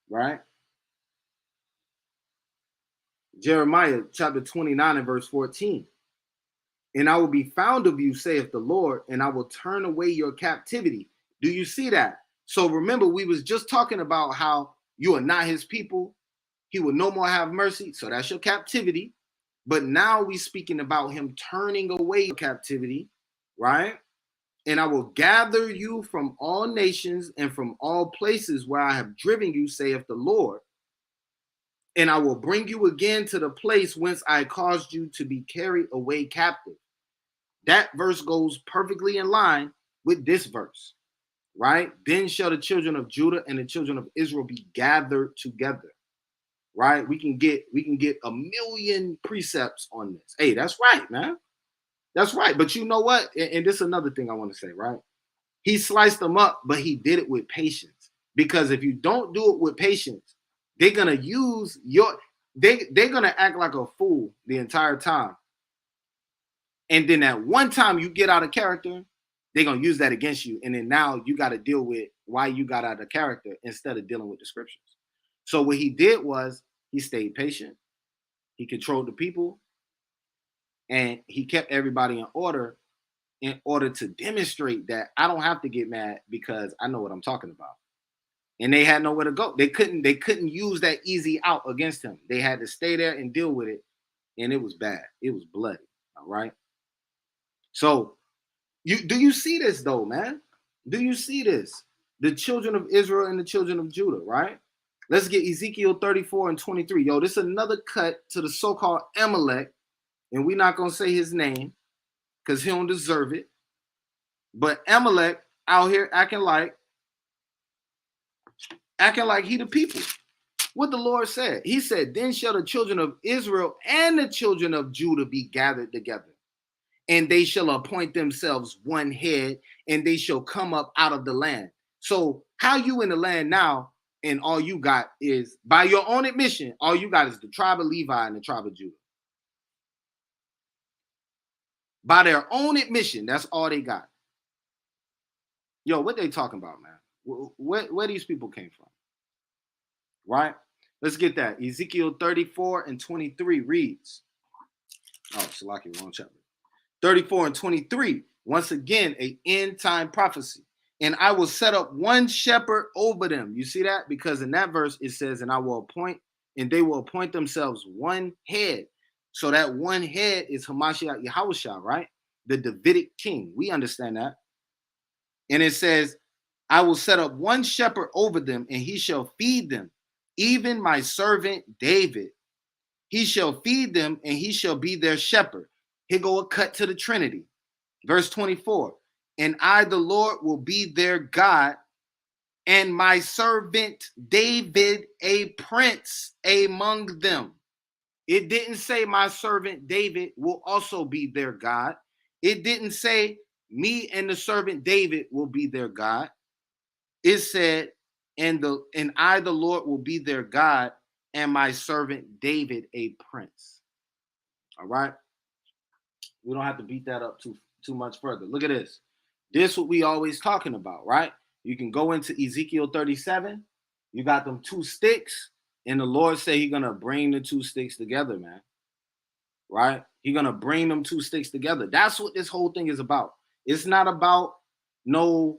Right? Jeremiah chapter 29 and verse 14. And I will be found of you, saith the Lord, and I will turn away your captivity. Do you see that? So remember, we was just talking about how you are not his people. He will no more have mercy. So that's your captivity. But now we speaking about him turning away your captivity, right? And I will gather you from all nations and from all places where I have driven you, saith the Lord. And I will bring you again to the place whence I caused you to be carried away captive. That verse goes perfectly in line with this verse, right? Then shall the children of Judah and the children of Israel be gathered together, right? We can get a million precepts on this. Hey, that's right, man. That's right. But you know what? And this is another thing I want to say, right? He sliced them up, but he did it with patience. Because if you don't do it with patience, they're gonna use they're gonna act like a fool the entire time. And then at one time you get out of character, they're gonna use that against you. And then now you got to deal with why you got out of character instead of dealing with the scriptures. So what he did was he stayed patient, he controlled the people, and he kept everybody in order to demonstrate that I don't have to get mad because I know what I'm talking about. And they had nowhere to go. They couldn't use that easy out against him. They had to stay there and deal with it. And it was bad. It was bloody. All right. So do you see this though, man? Do you see this? The children of Israel and the children of Judah, right? Let's get Ezekiel 34 and 23. Yo, this is another cut to the so-called Amalek. And we're not gonna say his name because he don't deserve it. But Amalek out here acting like he the people. What the Lord said. He said, then shall the children of Israel and the children of Judah be gathered together. And they shall appoint themselves one head, and they shall come up out of the land. So how you in the land now, and all you got is, by your own admission, all you got is the tribe of Levi and the tribe of Judah. By their own admission, that's all they got. Yo, what they talking about, man? Where these people came from? Right? Let's get that. Ezekiel 34 and 23 reads. Oh, Salaki, wrong chapter. 34 and 23. Once again, an end time prophecy. And I will set up one shepherd over them. You see that? Because in that verse it says, and I will appoint, and they will appoint themselves one head. So that one head is Hamashiach Yahushua, right? The Davidic king. We understand that. And it says, I will set up one shepherd over them, and he shall feed them. even my servant David. He shall feed them, and he shall be their shepherd. Here go a cut to the Trinity. Verse 24. And I, the Lord, will be their God, and my servant David a prince among them. It didn't say my servant David will also be their God. It didn't say me and the servant David will be their God. It said, and I, the Lord, will be their God, and my servant David a prince. All right. We don't have to beat that up too much further. Look at this. This is what we always talking about, right? You can go into Ezekiel 37. You got them two sticks, and the Lord say he's gonna bring the two sticks together, man. Right? He's gonna bring them two sticks together. That's what this whole thing is about. It's not about no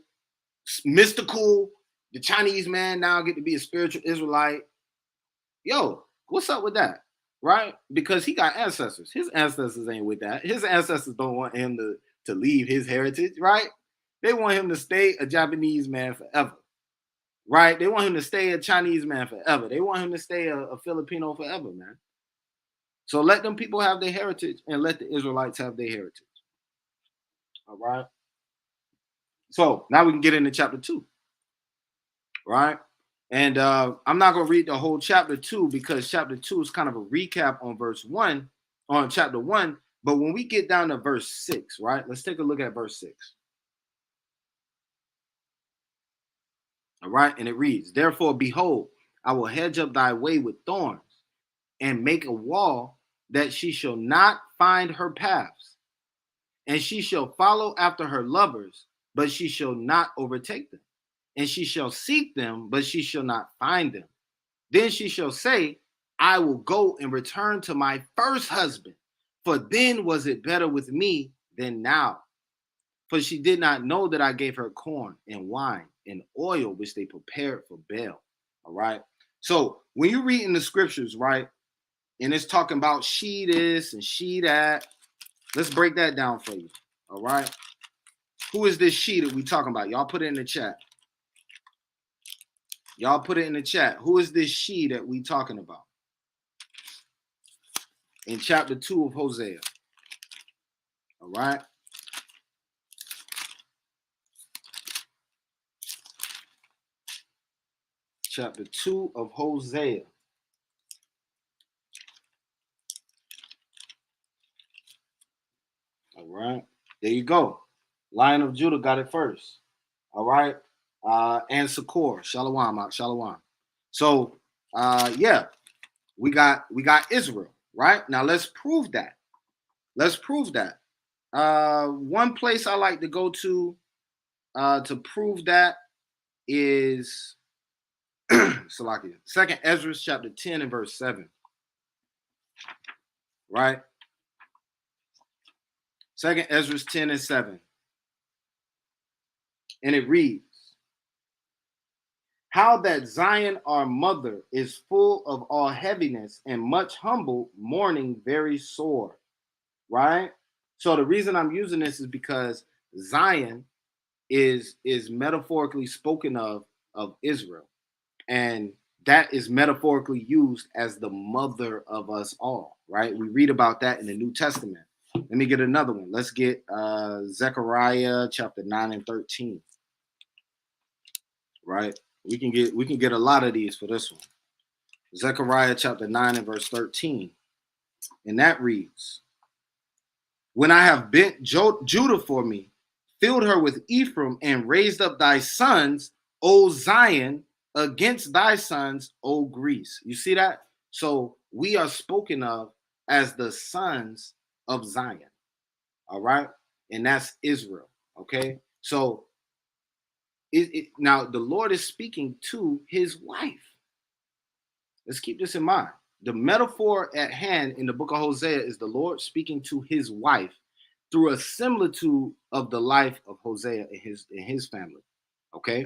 mystical. The Chinese man now get to be a spiritual Israelite. Yo, what's up with that? Right? Because he got ancestors. His ancestors ain't with that. His ancestors don't want him to leave his heritage, right? They want him to stay a Japanese man forever, right? They want him to stay a Chinese man forever. They want him to stay a Filipino forever, man. So let them people have their heritage and let the Israelites have their heritage. All right. So now we can get into chapter 2, right? And I'm not going to read the whole chapter 2 because chapter 2 is kind of a recap on on chapter 1. But when we get down to verse 6, right? Let's take a look at verse 6. All right. And it reads, therefore, behold, I will hedge up thy way with thorns and make a wall that she shall not find her paths. And she shall follow after her lovers, but she shall not overtake them. And she shall seek them, but she shall not find them. Then she shall say, I will go and return to my first husband, for then was it better with me than now. For she did not know that I gave her corn and wine and oil, which they prepared for Baal. All right. So when you read in the scriptures, right, and it's talking about she this and she that, let's break that down for you. All right. Who is this she that we talking about? Y'all put it in the chat. Y'all put it in the chat. Who is this she that we talking about? In chapter 2 of Hosea. All right. Chapter 2 of Hosea. All right. There you go. Lion of Judah got it first. All right. And Sakor. Shalom. Shalom. So yeah, we got Israel, right? Now let's prove that. Let's prove that. One place I like to go to prove that is Salakia. 2nd Ezra chapter 10 and verse 7. Right? 2nd Ezra 10 and 7. And it reads, how that Zion our mother is full of all heaviness and much humble, mourning very sore. Right? So the reason I'm using this is because Zion is metaphorically spoken of Israel. And that is metaphorically used as the mother of us all, right? We read about that in the New Testament. Let me get another one. Let's get Zechariah chapter 9 and 13. Right? We can get a lot of these for this one. Zechariah chapter 9 and verse 13. And that reads, when I have bent Judah for me, filled her with Ephraim, and raised up thy sons, O Zion, against thy sons, O Greece. You see that? So we are spoken of as the sons of Zion. All right. And that's Israel. Okay. So now the Lord is speaking to his wife. Let's keep this in mind. The metaphor at hand in the book of Hosea is the Lord speaking to his wife through a similitude of the life of Hosea and his family. Okay.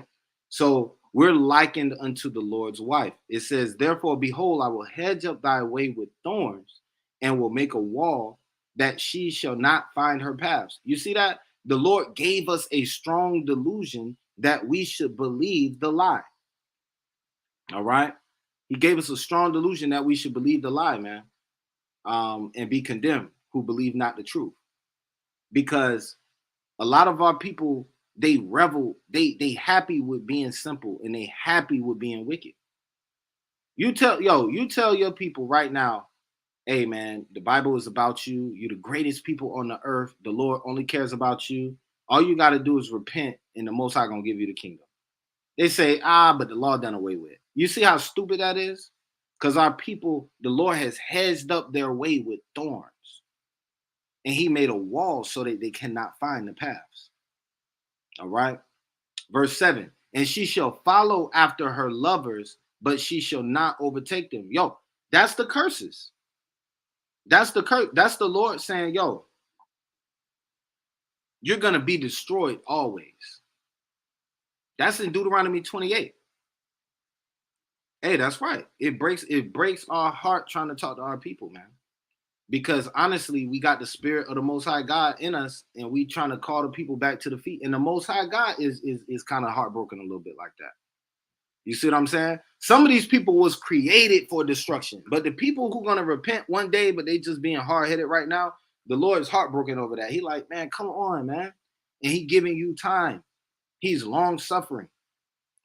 So we're likened unto the Lord's wife. It says, therefore, behold, I will hedge up thy way with thorns and will make a wall that she shall not find her paths. You see that? The Lord gave us a strong delusion that we should believe the lie. All right. He gave us a strong delusion that we should believe the lie, man, and be condemned who believe not the truth. Because a lot of our people, they revel, they happy with being simple, and they happy with being wicked. You tell your people right now, hey man, the Bible is about you. You're the greatest people on the earth. The Lord only cares about you. All you got to do is repent, and the Most High gonna give you the kingdom. They say, but the law done away with. You see how stupid that is? Because our people, the Lord has hedged up their way with thorns, and He made a wall so that they cannot find the paths. All right. Verse 7. And she shall follow after her lovers, but she shall not overtake them. Yo, that's the curses. That's the curse. That's the Lord saying, yo, you're gonna be destroyed always. That's in Deuteronomy 28. Hey, that's right. It breaks our heart trying to talk to our people, man. Because honestly, we got the spirit of the Most High God in us, and we trying to call the people back to the feet. And the Most High God is kind of heartbroken a little bit like that. You see what I'm saying? Some of these people was created for destruction, but the people who gonna repent one day, but they just being hard-headed right now, the Lord is heartbroken over that. He like, man, come on, man. And He giving you time. He's long-suffering,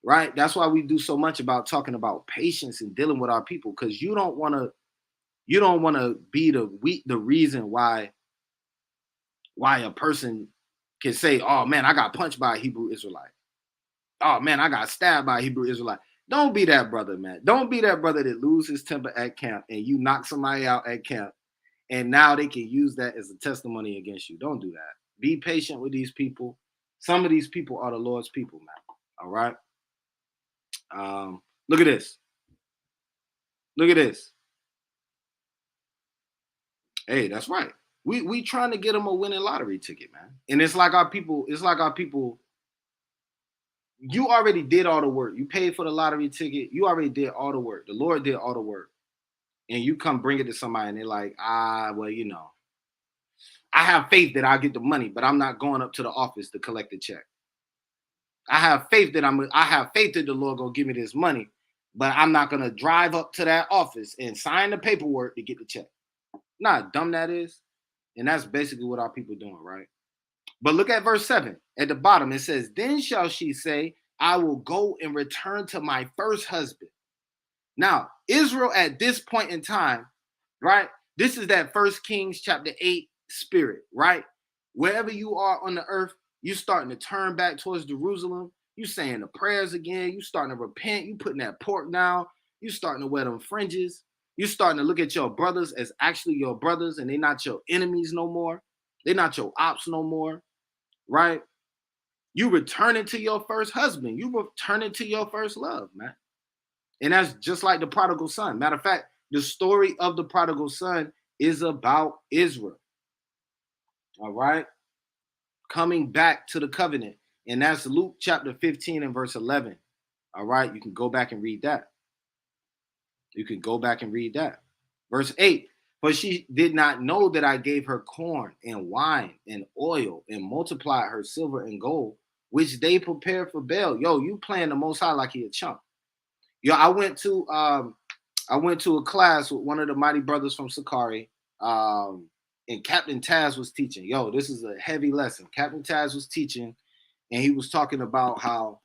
right? That's why we do so much about talking about patience and dealing with our people, because you don't want to be the reason why a person can say, oh man, I got punched by a Hebrew Israelite. Oh man, I got stabbed by a Hebrew Israelite. Don't be that brother, man. Don't be that brother that loses his temper at camp and you knock somebody out at camp, and now they can use that as a testimony against you. Don't do that. Be patient with these people. Some of these people are the Lord's people, man. All right. Look at this. Look at this. Hey, that's right. We trying to get them a winning lottery ticket, man. And it's like our people. You already did all the work. You paid for the lottery ticket. You already did all the work. The Lord did all the work. And you come bring it to somebody and they're like, well, I have faith that I'll get the money, but I'm not going up to the office to collect the check. I have faith that the Lord gonna give me this money, but I'm not gonna drive up to that office and sign the paperwork to get the check. Not dumb that is. And that's basically what our people doing, right? But look at verse 7 at the bottom. It says, then shall she say, I will go and return to my first husband. Now, Israel at this point in time, right? This is that 1 Kings chapter 8 spirit, right? Wherever you are on the earth, you starting to turn back towards Jerusalem. You saying the prayers again. You starting to repent. You putting that pork down. You starting to wear them fringes. You starting to look at your brothers as actually your brothers, and they're not your enemies no more. They're not your ops no more, right? You returning to your first husband. You returning to your first love, man. And that's just like the prodigal son. Matter of fact, the story of the prodigal son is about Israel. All right. Coming back to the covenant. And that's Luke chapter 15 and verse 11. All right. You can go back and read that. Verse 8. But she did not know that I gave her corn and wine and oil and multiplied her silver and gold, which they prepared for Baal. Yo, you playing the Most High like he a chump. Yo, I went to a class with one of the mighty brothers from Sakari, and Captain Taz was teaching. Yo, this is a heavy lesson. Captain Taz was teaching, and he was talking about how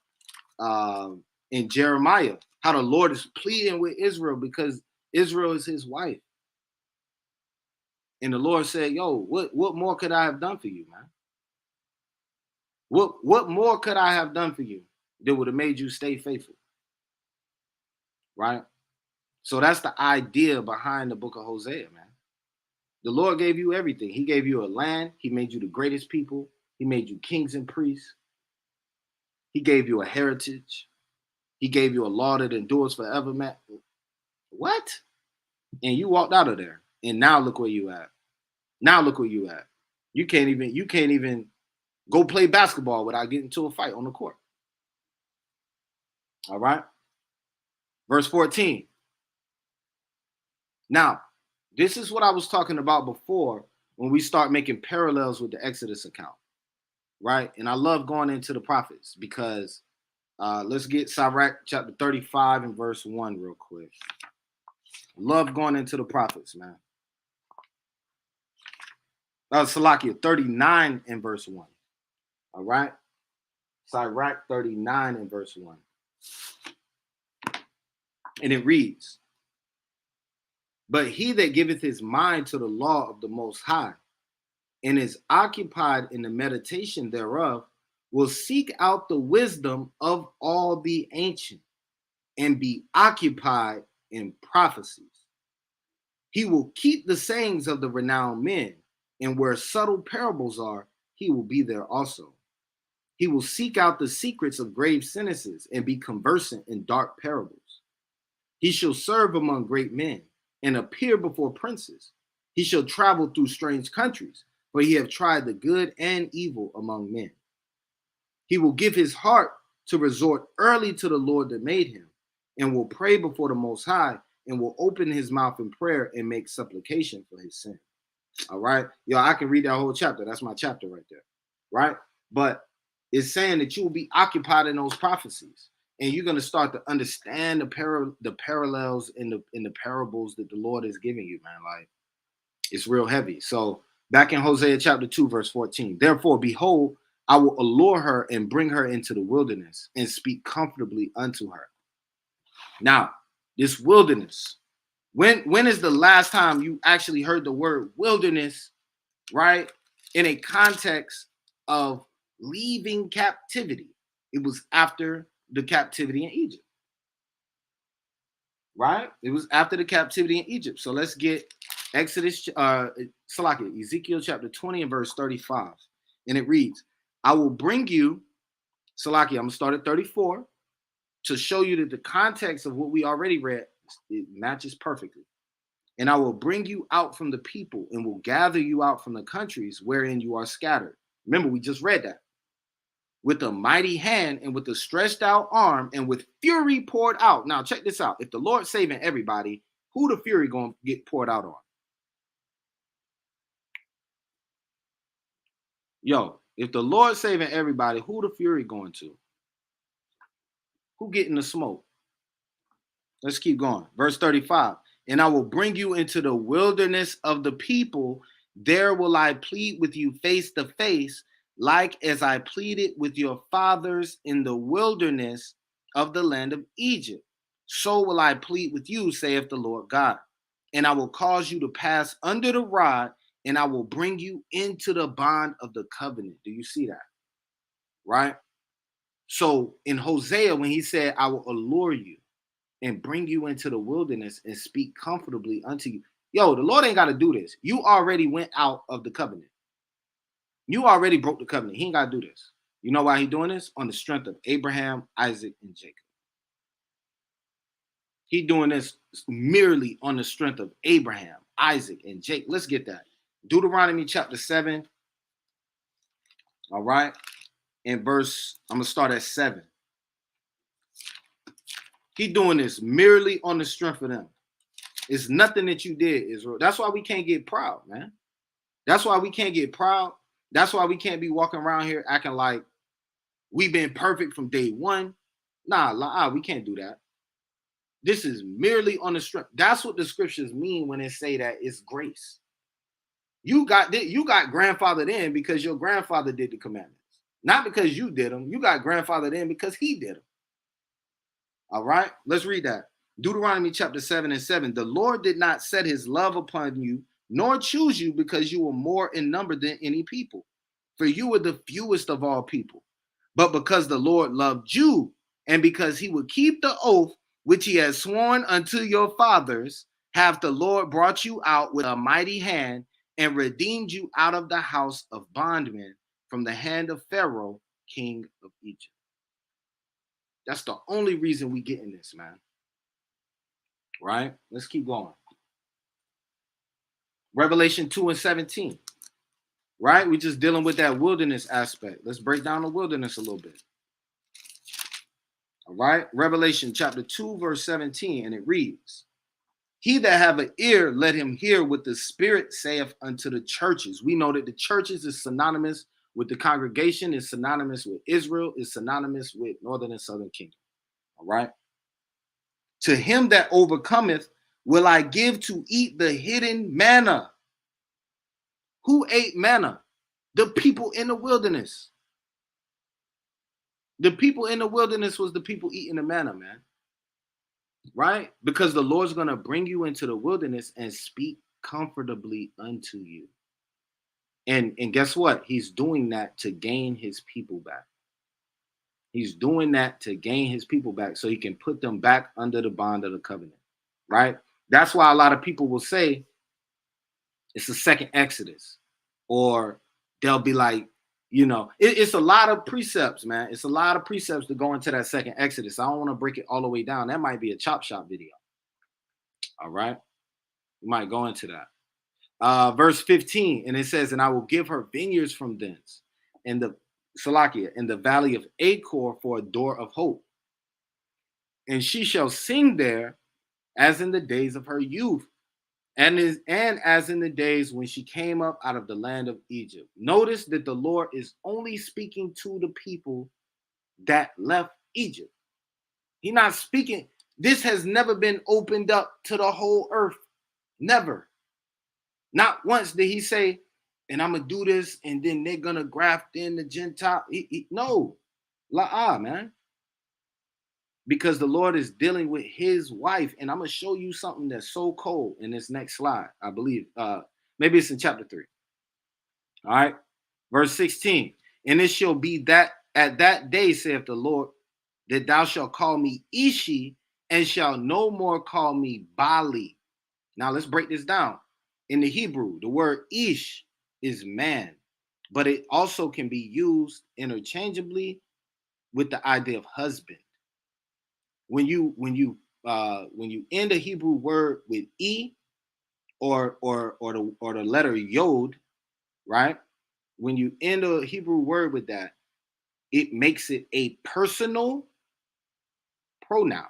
in Jeremiah, how the Lord is pleading with Israel because Israel is his wife. And the Lord said, yo, what more could I have done for you, man? What more could I have done for you that would have made you stay faithful? Right? So that's the idea behind the book of Hosea, man. The Lord gave you everything. He gave you a land. He made you the greatest people. He made you kings and priests. He gave you a heritage. He gave you a law that endures forever, man. What? And you walked out of there. And now look where you at. You can't even go play basketball without getting into a fight on the court. All right. Verse 14. Now, this is what I was talking about before when we start making parallels with the Exodus account, right? And I love going into the prophets because Let's get Sirach chapter 35 and verse 1 real quick. Love going into the prophets, man. Salakia 39 and verse 1. All right. Sirach 39 and verse 1. And it reads, but he that giveth his mind to the law of the Most High, and is occupied in the meditation thereof, will seek out the wisdom of all the ancient, and be occupied in prophecies. He will keep the sayings of the renowned men, and where subtle parables are, he will be there also. He will seek out the secrets of grave sentences, and be conversant in dark parables. He shall serve among great men, and appear before princes. He shall travel through strange countries, for he have tried the good and evil among men. He will give his heart to resort early to the Lord that made him, and will pray before the Most High, and will open his mouth in prayer and make supplication for his sin. All right. Yo, I can read that whole chapter. That's my chapter right there. Right. But it's saying that you will be occupied in those prophecies, and you're going to start to understand the parallels in the parables that the Lord is giving you, man. Like, it's real heavy. So back in Hosea chapter 2, verse 14, therefore, behold, I will allure her and bring her into the wilderness and speak comfortably unto her. Now, this wilderness, when is the last time you actually heard the word wilderness, right, in a context of leaving captivity? It was after the captivity in Egypt, right? It was after the captivity in Egypt. So let's get Ezekiel chapter 20 and verse 35. And it reads, I will bring you, I'm going to start at 34 to show you that the context of what we already read, it matches perfectly. And I will bring you out from the people, and will gather you out from the countries wherein you are scattered. Remember, we just read that. With a mighty hand, and with a stretched out arm, and with fury poured out. Now, check this out. If the Lord's saving everybody, who the fury going to get poured out on? Yo, if the Lord's saving everybody, who the fury going to? Who getting the smoke? Let's keep going. Verse 35. And I will bring you into the wilderness of the people. There will I plead with you face to face, like as I pleaded with your fathers in the wilderness of the land of Egypt. So will I plead with you, saith the Lord God. And I will cause you to pass under the rod, and I will bring you into the bond of the covenant. Do you see that? Right? So in Hosea, when he said, I will allure you and bring you into the wilderness and speak comfortably unto you. Yo, the Lord ain't got to do this. You already went out of the covenant. You already broke the covenant. He ain't got to do this. You know why he's doing this? On the strength of Abraham, Isaac, and Jacob. He's doing this merely on the strength of Abraham, Isaac, and Jacob. Let's get that. Deuteronomy chapter 7. All right. In verse, I'm going to start at 7. He's doing this merely on the strength of them. It's nothing that you did, Israel. That's why we can't get proud, man. That's why we can't get proud. That's why we can't be walking around here acting like we've been perfect from day one. Nah, we can't do that. This is merely on the strength. That's what the scriptures mean when they say that it's grace. You got grandfathered in because your grandfather did the commandments. Not because you did them. You got grandfathered in because he did them. All right, let's read that. Deuteronomy chapter 7 and 7. The Lord did not set his love upon you, nor choose you because you were more in number than any people. For you were the fewest of all people. But because the Lord loved you, and because he would keep the oath which he has sworn unto your fathers, hath the Lord brought you out with a mighty hand, and redeemed you out of the house of bondmen, from the hand of Pharaoh, king of Egypt. That's the only reason we get in this, man. Right? Let's keep going. Revelation 2 and 17. Right? We're just dealing with that wilderness aspect. Let's break down the wilderness a little bit. All right? Revelation chapter 2, verse 17, and it reads, he that have an ear, let him hear what the Spirit saith unto the churches. We know that the churches is synonymous with the congregation, is synonymous with Israel, is synonymous with northern and southern kingdom. All right. To him that overcometh will I give to eat the hidden manna. Who ate manna? The people in the wilderness. The people in the wilderness was the people eating the manna, man. Right? Because the Lord's going to bring you into the wilderness and speak comfortably unto you. And guess what? He's doing that to gain his people back. He's doing that to gain his people back so he can put them back under the bond of the covenant. Right? That's why a lot of people will say it's the second Exodus. Or they'll be like, it's a lot of precepts, man. It's a lot of precepts to go into that second Exodus. I don't want to break it all the way down. That might be a chop shop video. All right. We might go into that. Verse 15, and it says, and I will give her vineyards from thence, and the Salakia, in the valley of Achor for a door of hope. And she shall sing there as in the days of her youth, and as in the days when she came up out of the land of Egypt. Notice that the Lord is only speaking to the people that left Egypt. He's not speaking. This has never been opened up to the whole earth. Never. Not once did he say, and I'm going to do this, and then they're going to graft in the Gentile. No. La'ah, man. Because the Lord is dealing with his wife. And I'm going to show you something that's so cold in this next slide, I believe. Maybe it's in chapter 3. All right. Verse 16. And it shall be that at that day, saith the Lord, that thou shalt call me Ishi, and shall no more call me Bali. Now let's break this down. In the Hebrew, the word Ish is man, but it also can be used interchangeably with the idea of husband. When you end a Hebrew word with E or the letter Yod, right? When you end a Hebrew word with that, it makes it a personal pronoun.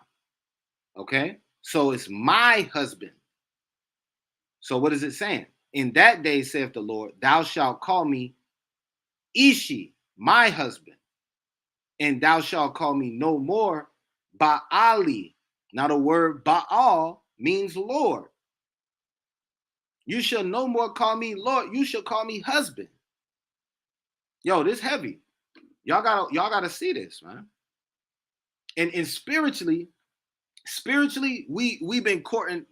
Okay? So it's my husband. So what is it saying? In that day, saith the Lord, thou shalt call me Ishi, my husband, and thou shalt call me no more Baali. Now the word Baal means Lord. You shall no more call me Lord. You shall call me husband. Yo, this heavy. Y'all gotta see this, man. And spiritually, we've been courting,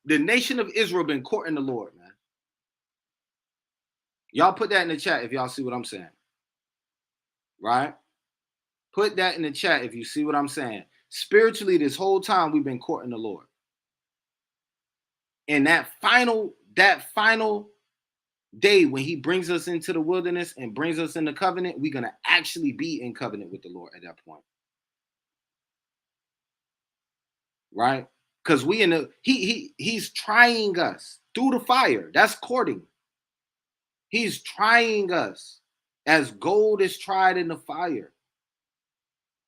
the nation of Israel been courting the Lord, man. Y'all put that in the chat if y'all see what I'm saying. Right? Put that in the chat if you see what I'm saying. Spiritually, this whole time we've been courting the Lord. And that final day when he brings us into the wilderness and brings us into covenant, we're gonna actually be in covenant with the Lord at that point. Right? Because he's trying us through the fire. That's courting. He's trying us as gold is tried in the fire.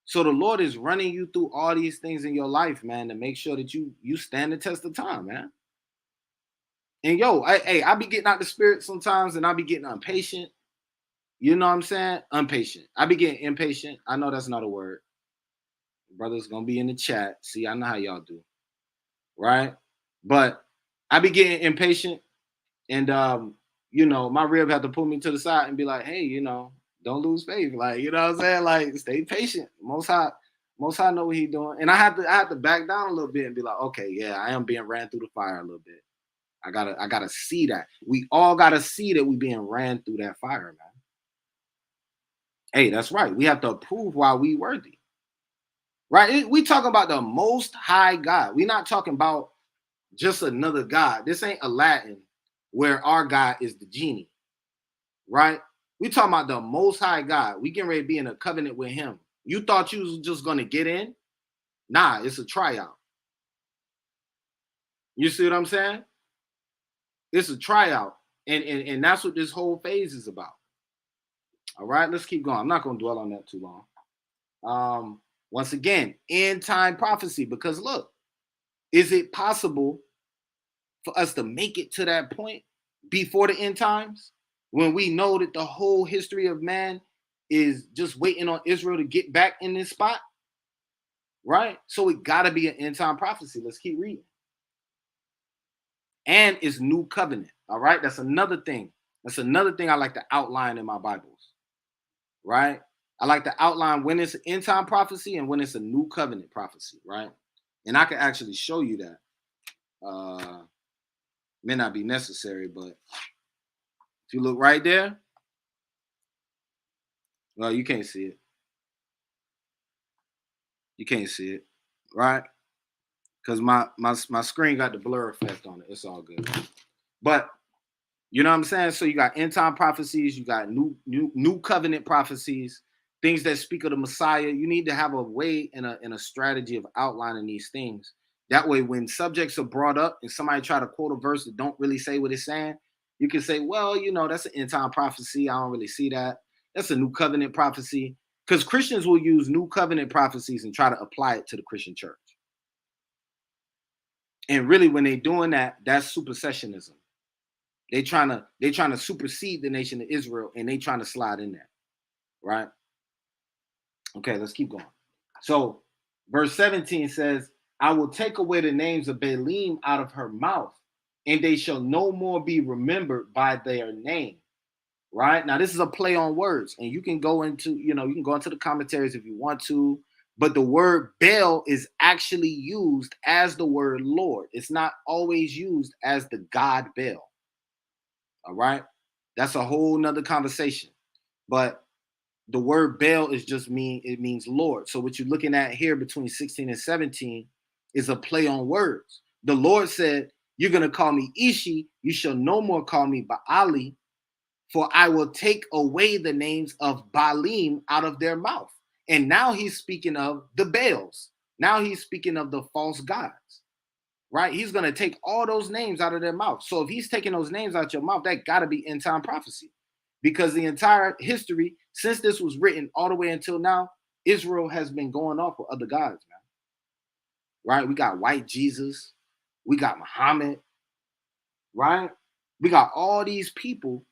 So the Lord is running you through all these things in your life, man, to make sure that you stand the test of time, man. And yo, I be getting out the spirit sometimes, and I be getting impatient. You know what I'm saying? Impatient. I be getting impatient. I know that's not a word. Brother's gonna be in the chat. See, I know how y'all do. Right? But I be getting impatient, and my rib had to pull me to the side and be like, hey, don't lose faith. Like, you know what I'm saying? Like, stay patient. Most High know what he's doing. And I have to back down a little bit and be like, okay, yeah, I am being ran through the fire a little bit. I gotta see that. We all gotta see that we being ran through that fire, man. Hey, that's right. We have to prove why we worthy. Right? We talking about the most high God. We're not talking about just another God. This ain't Aladdin where our God is the genie. Right? We talking about the most high God. We getting ready to be in a covenant with him. You thought you was just gonna get in? Nah, it's a tryout. You see what I'm saying? It's a tryout. And that's what this whole phase is about. All right, let's keep going. I'm not going to dwell on that too long. Once again, end time prophecy, because look, is it possible for us to make it to that point before the end times? when we know that the whole history of man is just waiting on Israel to get back in this spot, right? So it got to be an end time prophecy. Let's keep reading. And it's new covenant. All right. That's another thing. That's another thing I like to outline in my Bibles. Right. I like to outline when it's an end time prophecy and when it's a new covenant prophecy. Right. And I can actually show you that. May not be necessary, but if you look right there, well, you can't see it. You can't see it. Right. Because my screen got the blur effect on it. It's all good. But you know what I'm saying? So you got end time prophecies, you got new covenant prophecies, things that speak of the Messiah. You need to have a way and a strategy of outlining these things. That way, when subjects are brought up and somebody try to quote a verse that don't really say what it's saying, you can say, well, you know, that's an end time prophecy. I don't really see that. That's a new covenant prophecy. Because Christians will use new covenant prophecies and try to apply it to the Christian church. And really, when they're doing that, that's supersessionism. They trying to supersede the nation of Israel, and they trying to slide in there, right? Okay, let's keep going. So, verse 17 says, "I will take away the names of Baalim out of her mouth, and they shall no more be remembered by their name." Right now, this is a play on words, and you can go into the commentaries if you want to. But the word Baal is actually used as the word Lord. It's not always used as the God Baal. All right. That's a whole nother conversation. But the word Baal means Lord. So what you're looking at here between 16 and 17 is a play on words. The Lord said, "You're going to call me Ishi. You shall no more call me Baali, for I will take away the names of Baalim out of their mouth." And now he's speaking of the Baals. Now he's speaking of the false gods. Right? He's going to take all those names out of their mouth. So if he's taking those names out your mouth, that got to be end time prophecy. Because the entire history, since this was written all the way until now, Israel has been going off with other gods, man. Right? We got white Jesus. We got Muhammad. Right? We got all these people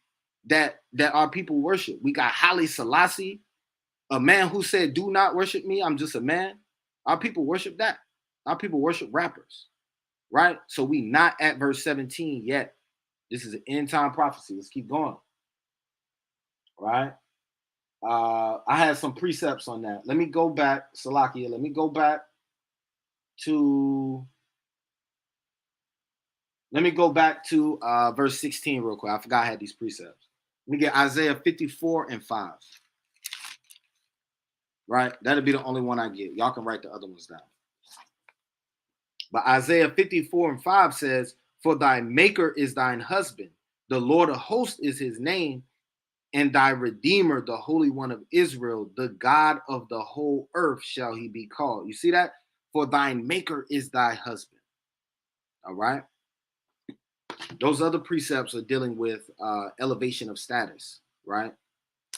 that our people worship. We got Haile Selassie, a man who said, "Do not worship me. I'm just a man." Our people worship that. Our people worship rappers. Right? So we not at verse 17 yet. This is an end time prophecy. Let's keep going. Right? I had some precepts on that. Let me go back, Salakia. Let me go back to verse 16 real quick. I forgot I had these precepts. Let me get Isaiah 54 and 5. Right? That'll be the only one I get. Y'all can write the other ones down. But Isaiah 54 and 5 says, "For thy maker is thine husband, the Lord of hosts is his name, and thy Redeemer, the Holy One of Israel, the God of the whole earth shall he be called." You see that? For thine maker is thy husband. All right? Those other precepts are dealing with elevation of status, right?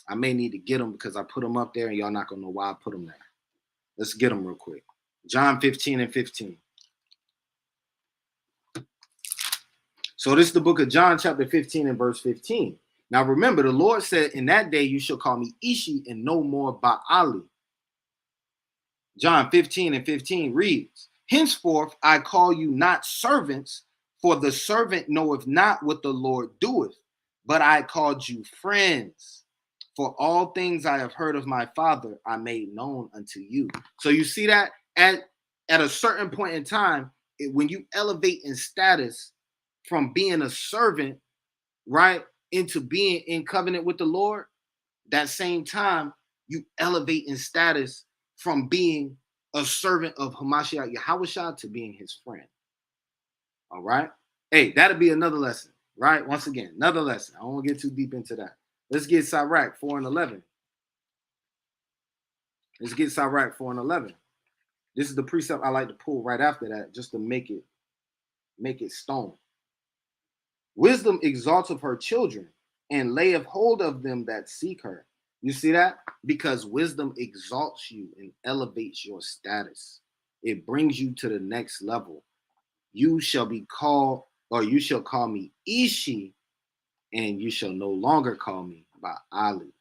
I may need to get them because I put them up there and y'all not going to know why I put them there. Let's get them real quick. John 15 and 15. So this is the book of John, chapter 15 and verse 15. Now remember, the Lord said, "In that day you shall call me Ishi and no more Baali." John 15 and 15 reads, "Henceforth I call you not servants, for the servant knoweth not what the Lord doeth, but I called you friends. For all things I have heard of my Father I made known unto you." So you see that at a certain point in time, when you elevate in status from being a servant, right, into being in covenant with the Lord, that same time you elevate in status from being a servant of Hamashiach Yahushua to being his friend. All right. Hey, that'll be another lesson, right? Once again, another lesson. I don't want to get too deep into that. Let's get Sirach 4 and 11. Let's get Sirach 4 and 11. This is the precept I like to pull right after that, just to make it stone. "Wisdom exalteth her children, and layeth hold of them that seek her." You see that? Because wisdom exalts you and elevates your status. It brings you to the next level. You shall be called, or you shall call me Ishi, and you shall no longer call me by Ali.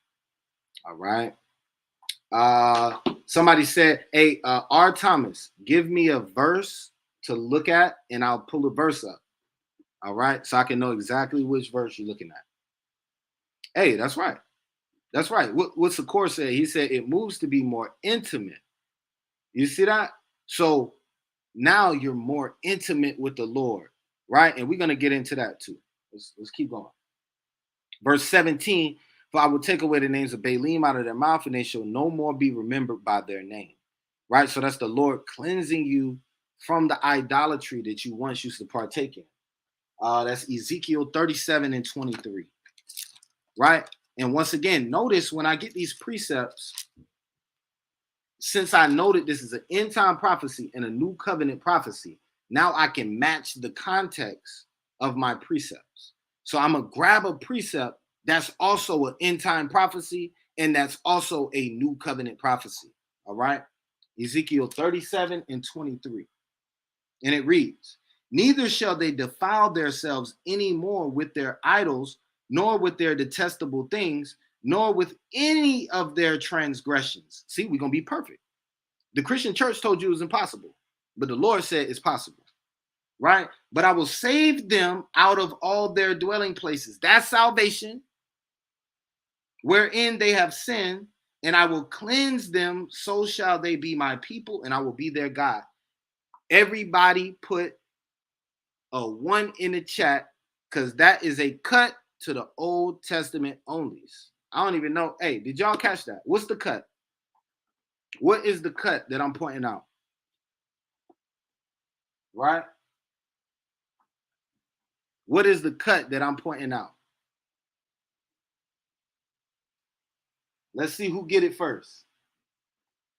All right. Somebody said, hey, R. Thomas, give me a verse to look at, and I'll pull a verse up. All right. So I can know exactly which verse you're looking at. Hey, that's right. That's right. What's the course say? He said it moves to be more intimate. You see that? So now you're more intimate with the Lord, right? And we're going to get into that too. Let's keep going. Verse 17, for I will take away the names of Baalim out of their mouth, and they shall no more be remembered by their name. Right? So that's the Lord cleansing you from the idolatry that you once used to partake in. That's Ezekiel 37 and 23. Right? And once again, notice when I get these precepts, since I noted this is an end time prophecy and a new covenant prophecy, now I can match the context of my precepts. So I'm going to grab a precept that's also an end time prophecy, and that's also a new covenant prophecy. All right. Ezekiel 37 and 23. And it reads, neither shall they defile themselves any more with their idols, nor with their detestable things, nor with any of their transgressions. See, we're going to be perfect. The Christian church told you it was impossible, but the Lord said it's possible, right? But I will save them out of all their dwelling places. That's salvation, wherein they have sinned, and I will cleanse them, so shall they be my people, and I will be their God. Everybody put a 1 in the chat, because that is a cut to the Old Testament onlys. I don't even know. Hey, did y'all catch that? What's the cut? What is the cut that I'm pointing out? Right? What is the cut that I'm pointing out? Let's see who get it first.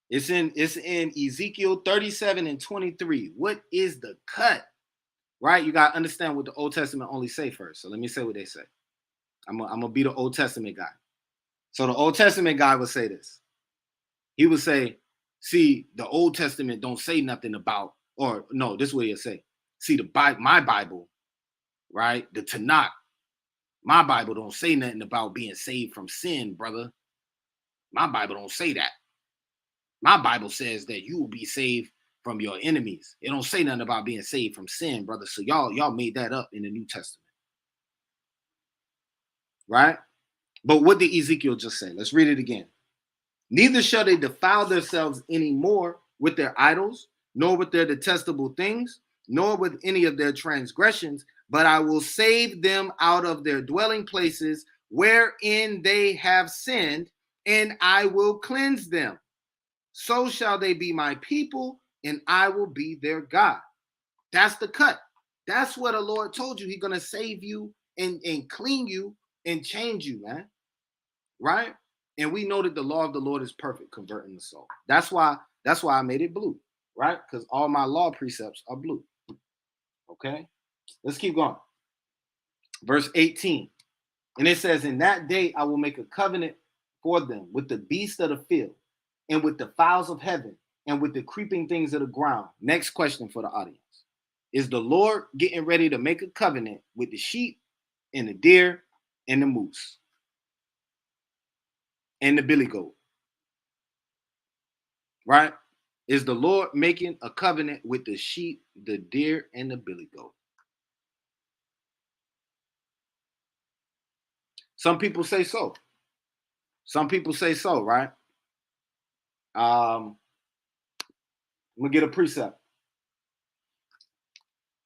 It's in Ezekiel 37 and 23. What is the cut? Right? You got to understand what the Old Testament only say first. So let me say what they say. I'm going to be the Old Testament guy. So the Old Testament guy would say this. He would say, see, the Old Testament don't say nothing about, or no, this is what he'll say. See, my Bible, right? The Tanakh, my Bible don't say nothing about being saved from sin, brother. My Bible don't say that. My Bible says that you will be saved from your enemies. It don't say nothing about being saved from sin, brother. So y'all made that up in the New Testament. Right? But what did Ezekiel just say? Let's read it again. Neither shall they defile themselves any more with their idols, nor with their detestable things, nor with any of their transgressions, but I will save them out of their dwelling places wherein they have sinned, and I will cleanse them. So shall they be my people, and I will be their God. That's the cut. That's what the Lord told you. He's going to save you and clean you and change you, man. Right? And we know that the law of the Lord is perfect, converting the soul. That's why I made it blue, right? Because all my law precepts are blue. Okay? Let's keep going. Verse 18. And it says, in that day I will make a covenant for them with the beasts of the field, and with the fowls of heaven, and with the creeping things of the ground. Next question for the audience. Is the Lord getting ready to make a covenant with the sheep and the deer and the moose and the billy goat? Right? Is the Lord making a covenant with the sheep, the deer, and the billy goat? Some people say so. Some people say so, right? I'm gonna get a precept.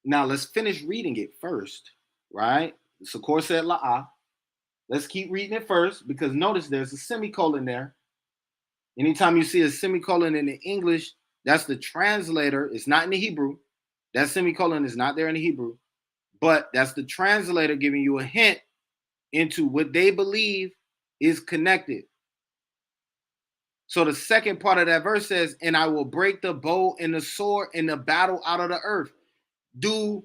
Now let's finish reading it first, right? So course said la'ah. Let's keep reading it first, because notice there's a semicolon there. Anytime you see a semicolon in the English, that's the translator. It's not in the Hebrew. That semicolon is not there in the Hebrew, but that's the translator giving you a hint into what they believe is connected. So the second part of that verse says, and I will break the bow and the sword and the battle out of the earth. Do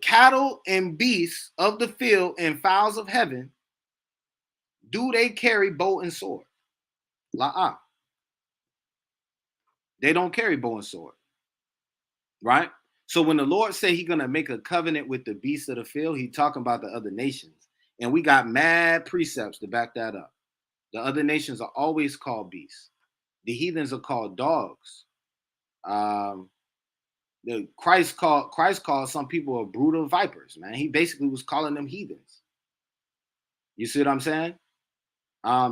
cattle and beasts of the field and fowls of heaven, do they carry bow and sword? La-ah. They don't carry bow and sword. Right? So when the Lord say He's gonna make a covenant with the beasts of the field, He talking about the other nations, and we got mad precepts to back that up. The other nations are always called beasts. The heathens are called dogs. Um, Christ called some people a brood of vipers. Man, He basically was calling them heathens. You see what I'm saying?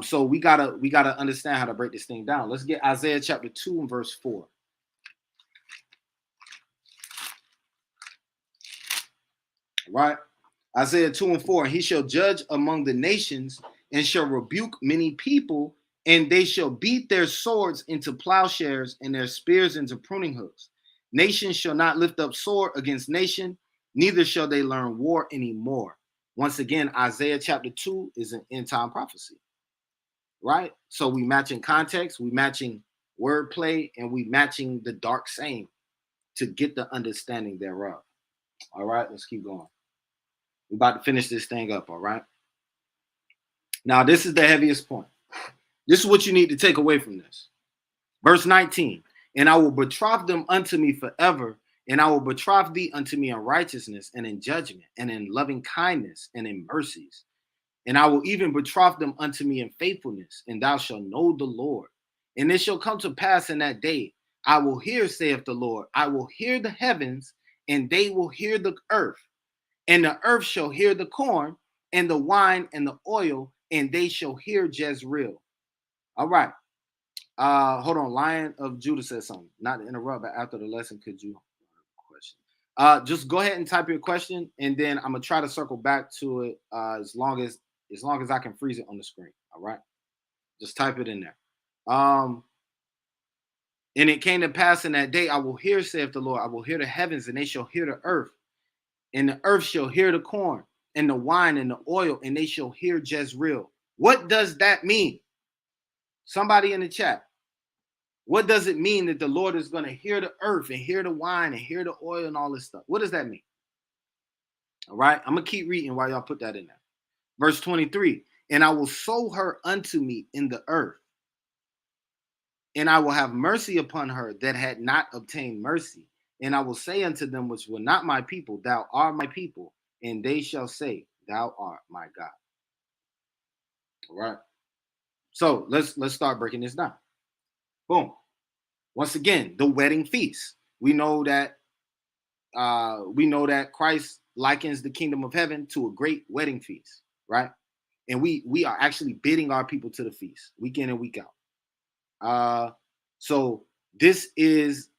So we gotta understand how to break this thing down. Let's get Isaiah chapter 2 and verse 4. Right? Isaiah 2 and 4. And he shall judge among the nations and shall rebuke many people, and they shall beat their swords into plowshares and their spears into pruning hooks. Nation shall not lift up sword against nation, neither shall they learn war anymore. Once again, Isaiah chapter 2 is an end time prophecy. Right? So we matching context, we matching wordplay, and we matching the dark saying to get the understanding thereof. All right, let's keep going. We're about to finish this thing up, all right? Now, this is the heaviest point. This is what you need to take away from this. Verse 19, and I will betroth them unto me forever, and I will betroth thee unto me in righteousness and in judgment and in loving kindness and in mercies. And I will even betroth them unto me in faithfulness, and thou shalt know the Lord. And it shall come to pass in that day, I will hear, saith the Lord, I will hear the heavens, and they will hear the earth. And the earth shall hear the corn, and the wine, and the oil, and they shall hear Jezreel. All right. Hold on. Lion of Judah says something. Not to interrupt, but after the lesson, could you question? Just go ahead and type your question, and then I'm gonna try to circle back to it as long as I can freeze it on the screen. All right. Just type it in there. And it came to pass in that day, I will hear, saith the Lord, I will hear the heavens, and they shall hear the earth. And the earth shall hear the corn and the wine and the oil, and they shall hear Jezreel. What does that mean? Somebody in the chat. What does it mean that the Lord is going to hear the earth and hear the wine and hear the oil and all this stuff? What does that mean? All right. I'm going to keep reading while y'all put that in there. Verse 23. And I will sow her unto me in the earth, and I will have mercy upon her that had not obtained mercy. And I will say unto them which were not my people, thou art my people, and they shall say, thou art my God. All right. So let's start breaking this down. Boom. Once again, the wedding feast. We know that Christ likens the kingdom of heaven to a great wedding feast, right? And we are actually bidding our people to the feast week in and week out. So this is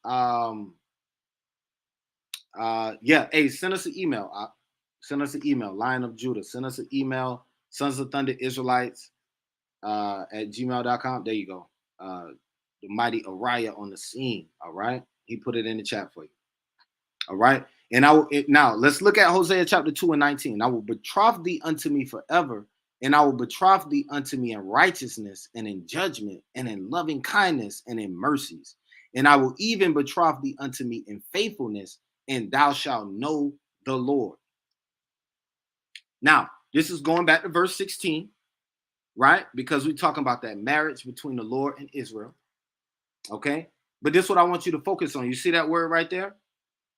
hey, send us an email. Send us an email, Lion of Judah. Send us an email, Sons of Thunder Israelites at gmail.com. There you go. The mighty Ariah on the scene. All right. He put it in the chat for you. All right. And now let's look at Hosea chapter 2 and 19. I will betroth thee unto me forever, and I will betroth thee unto me in righteousness and in judgment and in loving kindness and in mercies. And I will even betroth thee unto me in faithfulness, and thou shalt know the Lord. Now, this is going back to verse 16, right? Because we're talking about that marriage between the Lord and Israel. Okay. But this is what I want you to focus on. You see that word right there?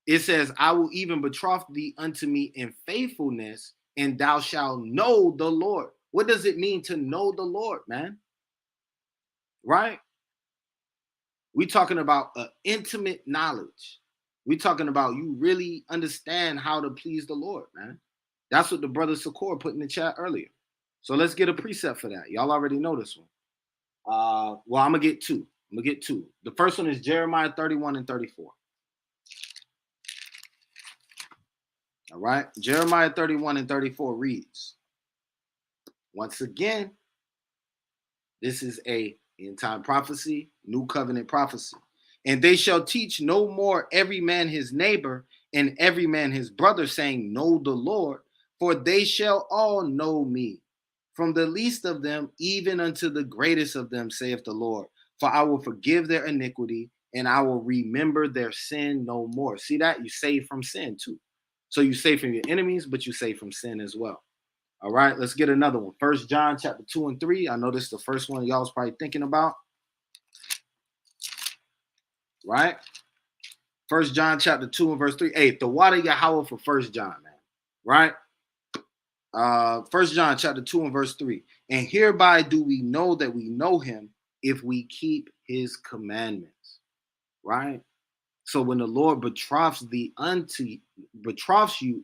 It says, I will even betroth thee unto me in faithfulness, and thou shalt know the Lord. What does it mean to know the Lord, man? Right? We're talking about an intimate knowledge. We're talking about you really understand how to please the Lord, man. That's what the brother Sakor put in the chat earlier. So let's get a precept for that. Y'all already know this one. Well, I'm going to get two. The first one is Jeremiah 31 and 34. All right. Jeremiah 31 and 34 reads, once again, this is a end-time prophecy, new covenant prophecy. And they shall teach no more every man his neighbor and every man his brother, saying, know the Lord, for they shall all know me, from the least of them even unto the greatest of them, saith the Lord. For I will forgive their iniquity, and I will remember their sin no more. See that? You save from sin too. So you save from your enemies, but you save from sin as well. All right, let's get another one. 1 John chapter 2 and 3. I know this is the first one y'all was probably thinking about. Right? First John chapter 2 and verse 3. Hey, the water Yahweh for First John, man. Right? First John chapter 2 and verse 3. And hereby do we know that we know him if we keep his commandments. Right? So when the Lord betroths you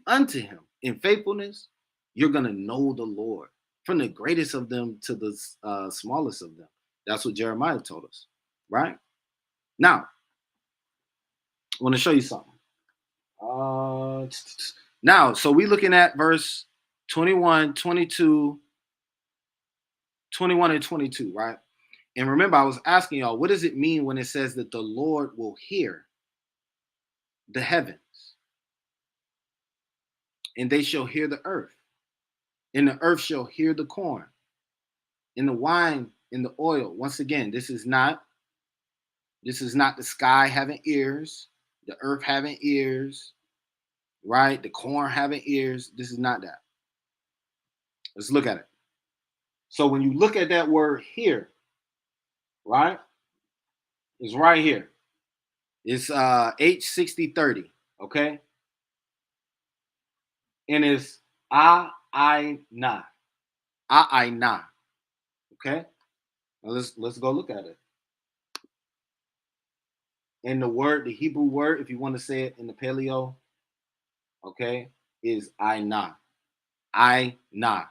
unto him in faithfulness, you're gonna know the Lord, from the greatest of them to the smallest of them. That's what Jeremiah told us, right? Now, I want to show you something. Now, so we're looking at verse 21, 22, 21, and 22, right? And remember, I was asking y'all, what does it mean when it says that the Lord will hear the heavens, and they shall hear the earth, and the earth shall hear the corn, and the wine, and the oil? Once again, this is not the sky having ears, the earth having ears, right? The corn having ears. This is not that. Let's look at it. So when you look at that word here, right? It's right here. It's H6030, okay? And it's na. Na. Okay? Now let's go look at it. And the word, the Hebrew word, if you want to say it in the paleo, okay, is na. Na.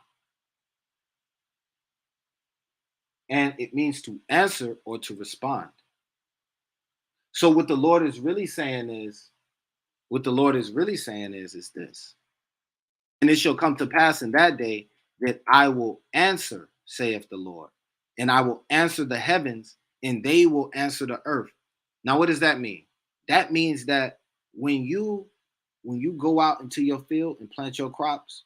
And it means to answer or to respond. So what the Lord is really saying is this. And it shall come to pass in that day that I will answer, saith the Lord, and I will answer the heavens, and they will answer the earth. Now, what does that mean? That means that when you go out into your field and plant your crops,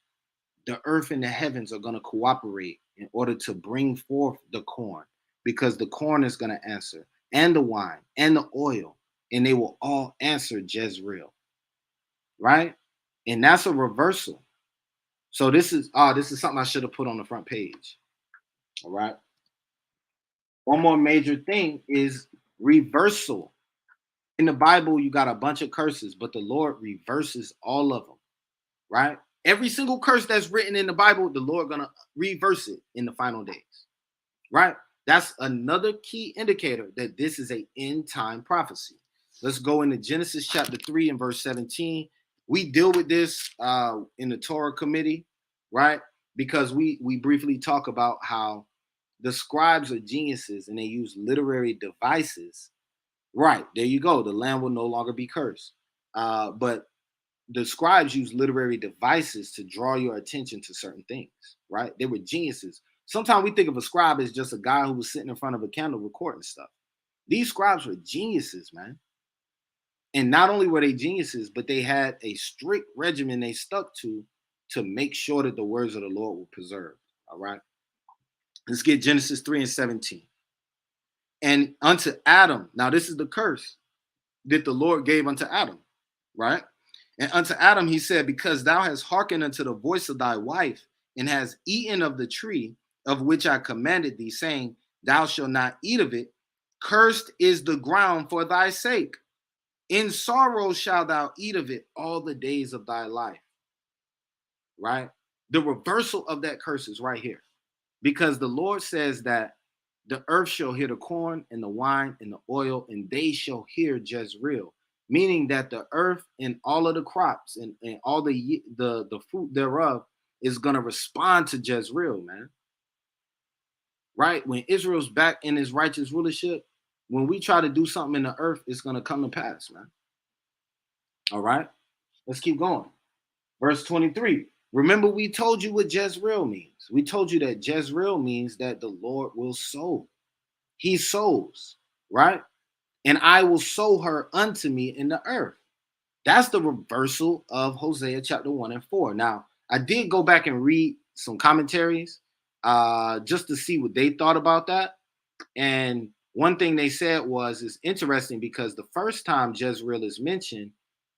the earth and the heavens are going to cooperate in order to bring forth the corn, because the corn is going to answer, and the wine and the oil, and they will all answer Jezreel, right? And that's a reversal. So this is something I should have put on the front page. All right. One more major thing is reversal. In the Bible, you got a bunch of curses, but the Lord reverses all of them, right? Every single curse that's written in the Bible, the Lord gonna reverse it in the final days, right? That's another key indicator that this is an end time prophecy. Let's go into Genesis chapter 3 and verse 17. We deal with this in the Torah committee, right? Because we briefly talk about how the scribes are geniuses and they use literary devices. Right, there you go. The land will no longer be cursed. But the scribes use literary devices to draw your attention to certain things, right? They were geniuses. Sometimes we think of a scribe as just a guy who was sitting in front of a candle recording stuff. These scribes were geniuses, man. And not only were they geniuses, but they had a strict regimen they stuck to make sure that the words of the Lord were preserved. All right. Let's get Genesis 3 and 17. And unto Adam, now this is the curse that the Lord gave unto Adam, right? And unto Adam he said, because thou hast hearkened unto the voice of thy wife, and hast eaten of the tree of which I commanded thee, saying, thou shalt not eat of it. Cursed is the ground for thy sake. In sorrow shalt thou eat of it all the days of thy life. Right? The reversal of that curse is right here. Because the Lord says that the earth shall hear the corn and the wine and the oil, and they shall hear Jezreel. Meaning that the earth and all of the crops and all the fruit thereof is going to respond to Jezreel, man. Right? When Israel's back in his righteous rulership, when we try to do something in the earth, it's going to come to pass, man. All right? Let's keep going. Verse 23. Remember, we told you what Jezreel means. We told you that Jezreel means that the Lord will sow. He sows, right? And I will sow her unto me in the earth. That's the reversal of Hosea chapter 1 and 4. Now, I did go back and read some commentaries just to see what they thought about that. And one thing they said it's interesting because the first time Jezreel is mentioned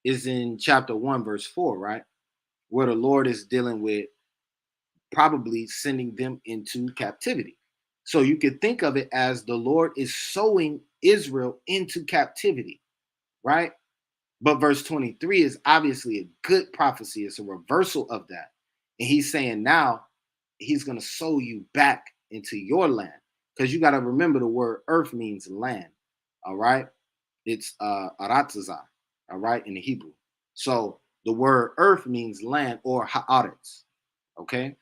is in chapter 1, verse 4, right? Where the Lord is dealing with probably sending them into captivity. So you could think of it as the Lord is sowing Israel into captivity, right? But verse 23 is obviously a good prophecy. It's a reversal of that. And he's saying now he's going to sow you back into your land. Because you got to remember the word earth means land. All right. It's aratzaza, all right, in the Hebrew. So the word earth means land or haaretz. Okay.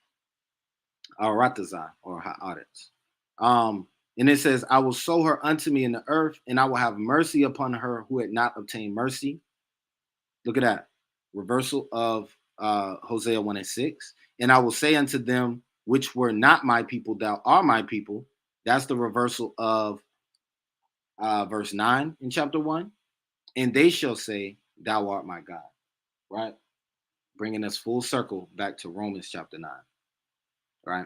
Aratzaza or haaretz. And it says, I will sow her unto me in the earth, and I will have mercy upon her who had not obtained mercy. Look at that. Reversal of Hosea 1:6. And I will say unto them, which were not my people, thou art my people. That's the reversal of verse 9 in chapter 1. And they shall say, thou art my God. Right? Bringing us full circle back to Romans chapter 9. Right?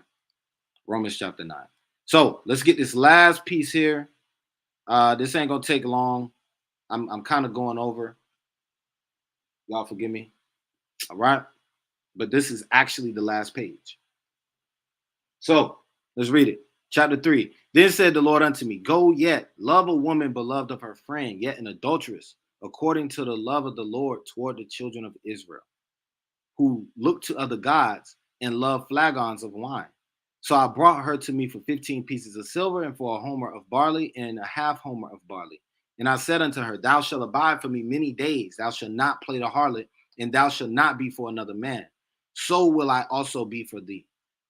Romans chapter 9. So let's get this last piece here. This ain't going to take long. I'm kind of going over. Y'all forgive me. All right? But this is actually the last page. So let's read it. Chapter 3. Then said the Lord unto me, go yet, love a woman beloved of her friend, yet an adulteress, according to the love of the Lord toward the children of Israel, who look to other gods and love flagons of wine. So I brought her to me for 15 pieces of silver and for a homer of barley and a half homer of barley. And I said unto her, thou shalt abide for me many days. Thou shalt not play the harlot, and thou shalt not be for another man. So will I also be for thee.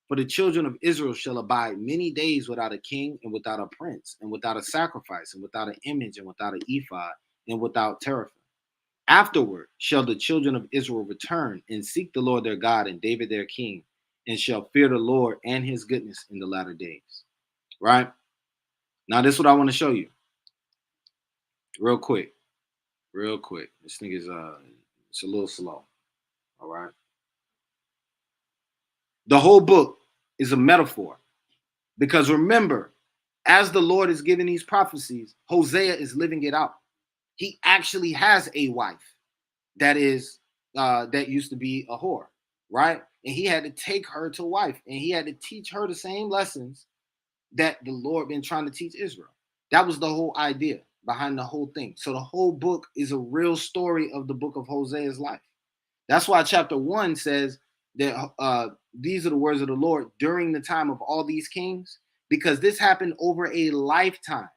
For the children of Israel shall abide many days without a king and without a prince and without a sacrifice and without an image and without an ephod and without teraphim. Afterward shall the children of Israel return and seek the Lord their God and David their king, and shall fear the Lord and his goodness in the latter days. Right? Now, this is what I want to show you. Real quick. Real quick. This thing is it's a little slow. All right. The whole book is a metaphor. Because remember, as the Lord is giving these prophecies, Hosea is living it out. He actually has a wife that is that used to be a whore, right? And he had to take her to wife, and he had to teach her the same lessons that the Lord been trying to teach Israel. That was the whole idea behind the whole thing. So the whole book is a real story of the book of Hosea's life. That's why chapter 1 says that these are the words of the Lord during the time of all these kings, because this happened over a lifetime,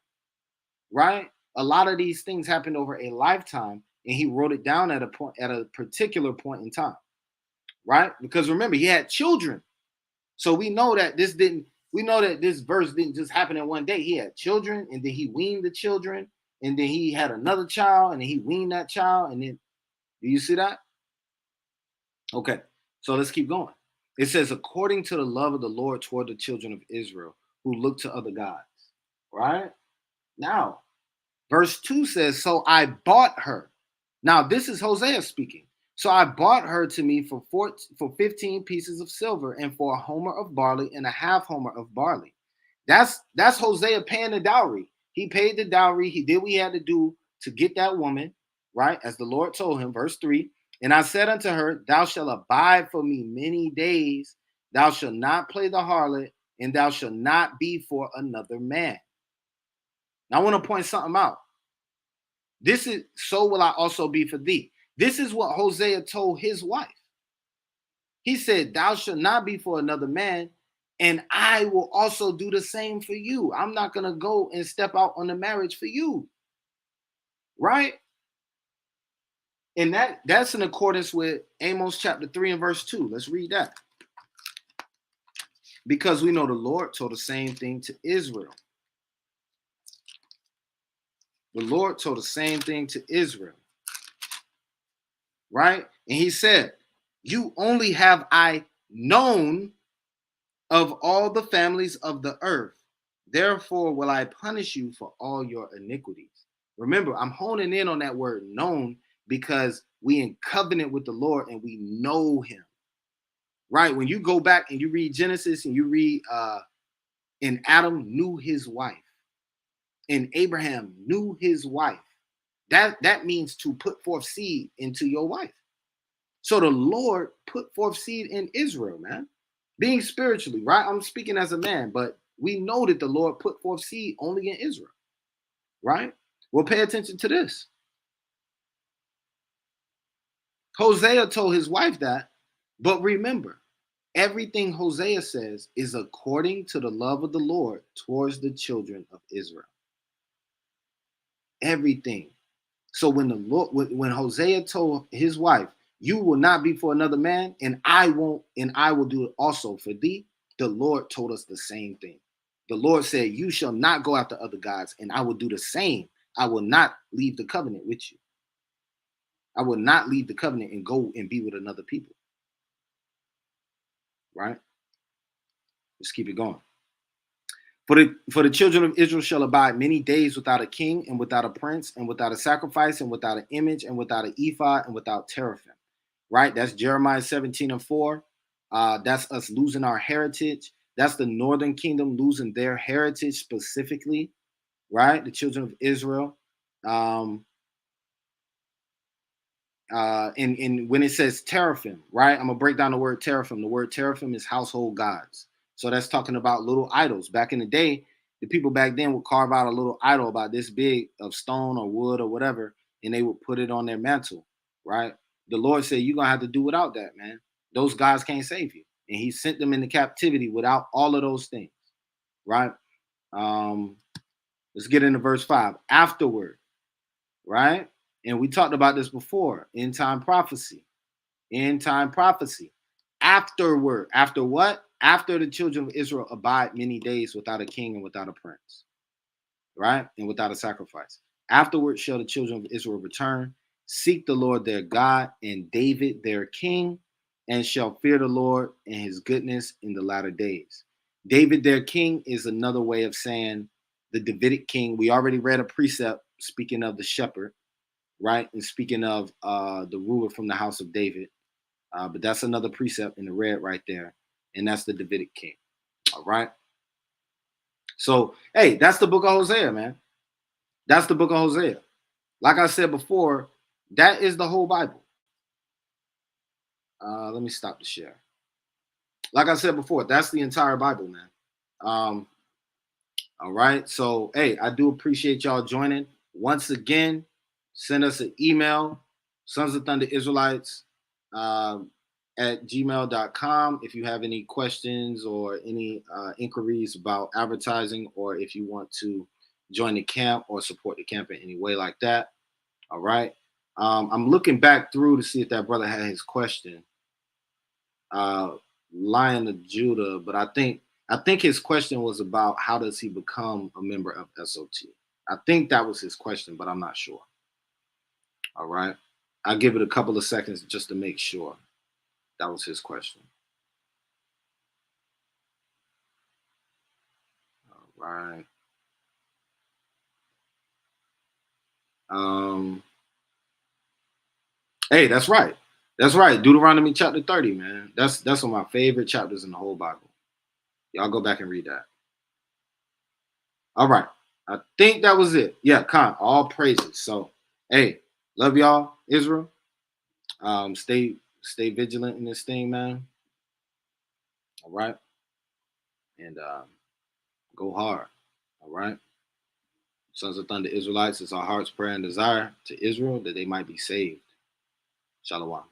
right? A lot of these things happened over a lifetime, and he wrote it down at a particular point in time, right? Because remember, he had children. So we know that this verse didn't just happen in one day. He had children, and then he weaned the children, and then he had another child, and then he weaned that child, and then, do you see that? Okay, so let's keep going. It says, according to the love of the Lord toward the children of Israel, who look to other gods, right? Now, verse 2 says, so I bought her. Now, this is Hosea speaking. So I bought her to me for 15 pieces of silver and for a homer of barley and a half homer of barley. That's Hosea paying the dowry. He paid the dowry. He did what he had to do to get that woman, right? As the Lord told him, verse 3. And I said unto her, thou shalt abide for me many days. Thou shalt not play the harlot, and thou shalt not be for another man. Now I want to point something out. This is, so will I also be for thee. This is what Hosea told his wife. He said, thou shalt not be for another man, and I will also do the same for you. I'm not going to go and step out on the marriage for you. Right? And that's in accordance with Amos chapter 3 and verse 2. Let's read that. Because we know the Lord told the same thing to Israel. The Lord told the same thing to Israel. Right? And he said, you only have I known of all the families of the earth. Therefore will I punish you for all your iniquities. Remember, I'm honing in on that word known, because we in covenant with the Lord and we know him. Right? When you go back and you read Genesis and you read and Adam knew his wife and Abraham knew his wife. That means to put forth seed into your wife. So the Lord put forth seed in Israel, man. Being spiritually, right? I'm speaking as a man, but we know that the Lord put forth seed only in Israel, right? Well, pay attention to this. Hosea told his wife that, but remember, everything Hosea says is according to the love of the Lord towards the children of Israel. Everything. So when the Lord, when Hosea told his wife, "You will not be for another man, and I won't, and I will do it also for thee," the Lord told us the same thing. The Lord said, "You shall not go after other gods, and I will do the same. I will not leave the covenant with you. I will not leave the covenant and go and be with another people." Right? Let's keep it going. For the children of Israel shall abide many days without a king and without a prince and without a sacrifice and without an image and without an ephod and without teraphim. Right? That's Jeremiah 17:4. That's us losing our heritage. That's the northern kingdom losing their heritage specifically. Right? The children of Israel. Um, and when it says teraphim, right? I'm gonna break down the word teraphim. The word teraphim is household gods. So that's talking about little idols. Back in the day, the people back then would carve out a little idol about this big of stone or wood or whatever, and they would put it on their mantle, right? The Lord said, "You're gonna have to do without that, man. Those gods can't save you." And he sent them into captivity without all of those things, right? Um, let's get into verse 5. Afterward, right? And we talked about this before, end time prophecy. End time prophecy. Afterward, after what? After the children of Israel abide many days without a king and without a prince, right? And without a sacrifice. Afterward shall the children of Israel return, seek the Lord their God and David their king, and shall fear the Lord and his goodness in the latter days. David their king is another way of saying the Davidic king. We already read a precept speaking of the shepherd, right? And speaking of the ruler from the house of David. But that's another precept in the red right there. And that's the Davidic king. All right. So, hey, that's the book of Hosea, man. That's the book of Hosea. Like I said before, that is the whole Bible. Let me stop the share. Like I said before, that's the entire Bible, man. Um, all right. So, hey, I do appreciate y'all joining. Once again, send us an email, Sons of Thunder Israelites at gmail.com if you have any questions or any inquiries about advertising, or if you want to join the camp or support the camp in any way like that. All right. I'm looking back through to see if that brother had his question. Lion of Judah, but I think his question was about how does he become a member of SOT. I think that was his question, but I'm not sure. All right. I'll give it a couple of seconds just to make sure that was his question. All right. Hey, that's right. That's right. Deuteronomy chapter 30, man. That's one of my favorite chapters in the whole Bible. Y'all go back and read that. All right. I think that was it. Yeah, Khan, all praises. So, hey, love y'all, Israel. Stay vigilant in this thing, man. All right. And go hard. All right. Sons of Thunder Israelites, it's our heart's prayer and desire to Israel that they might be saved. Shalom.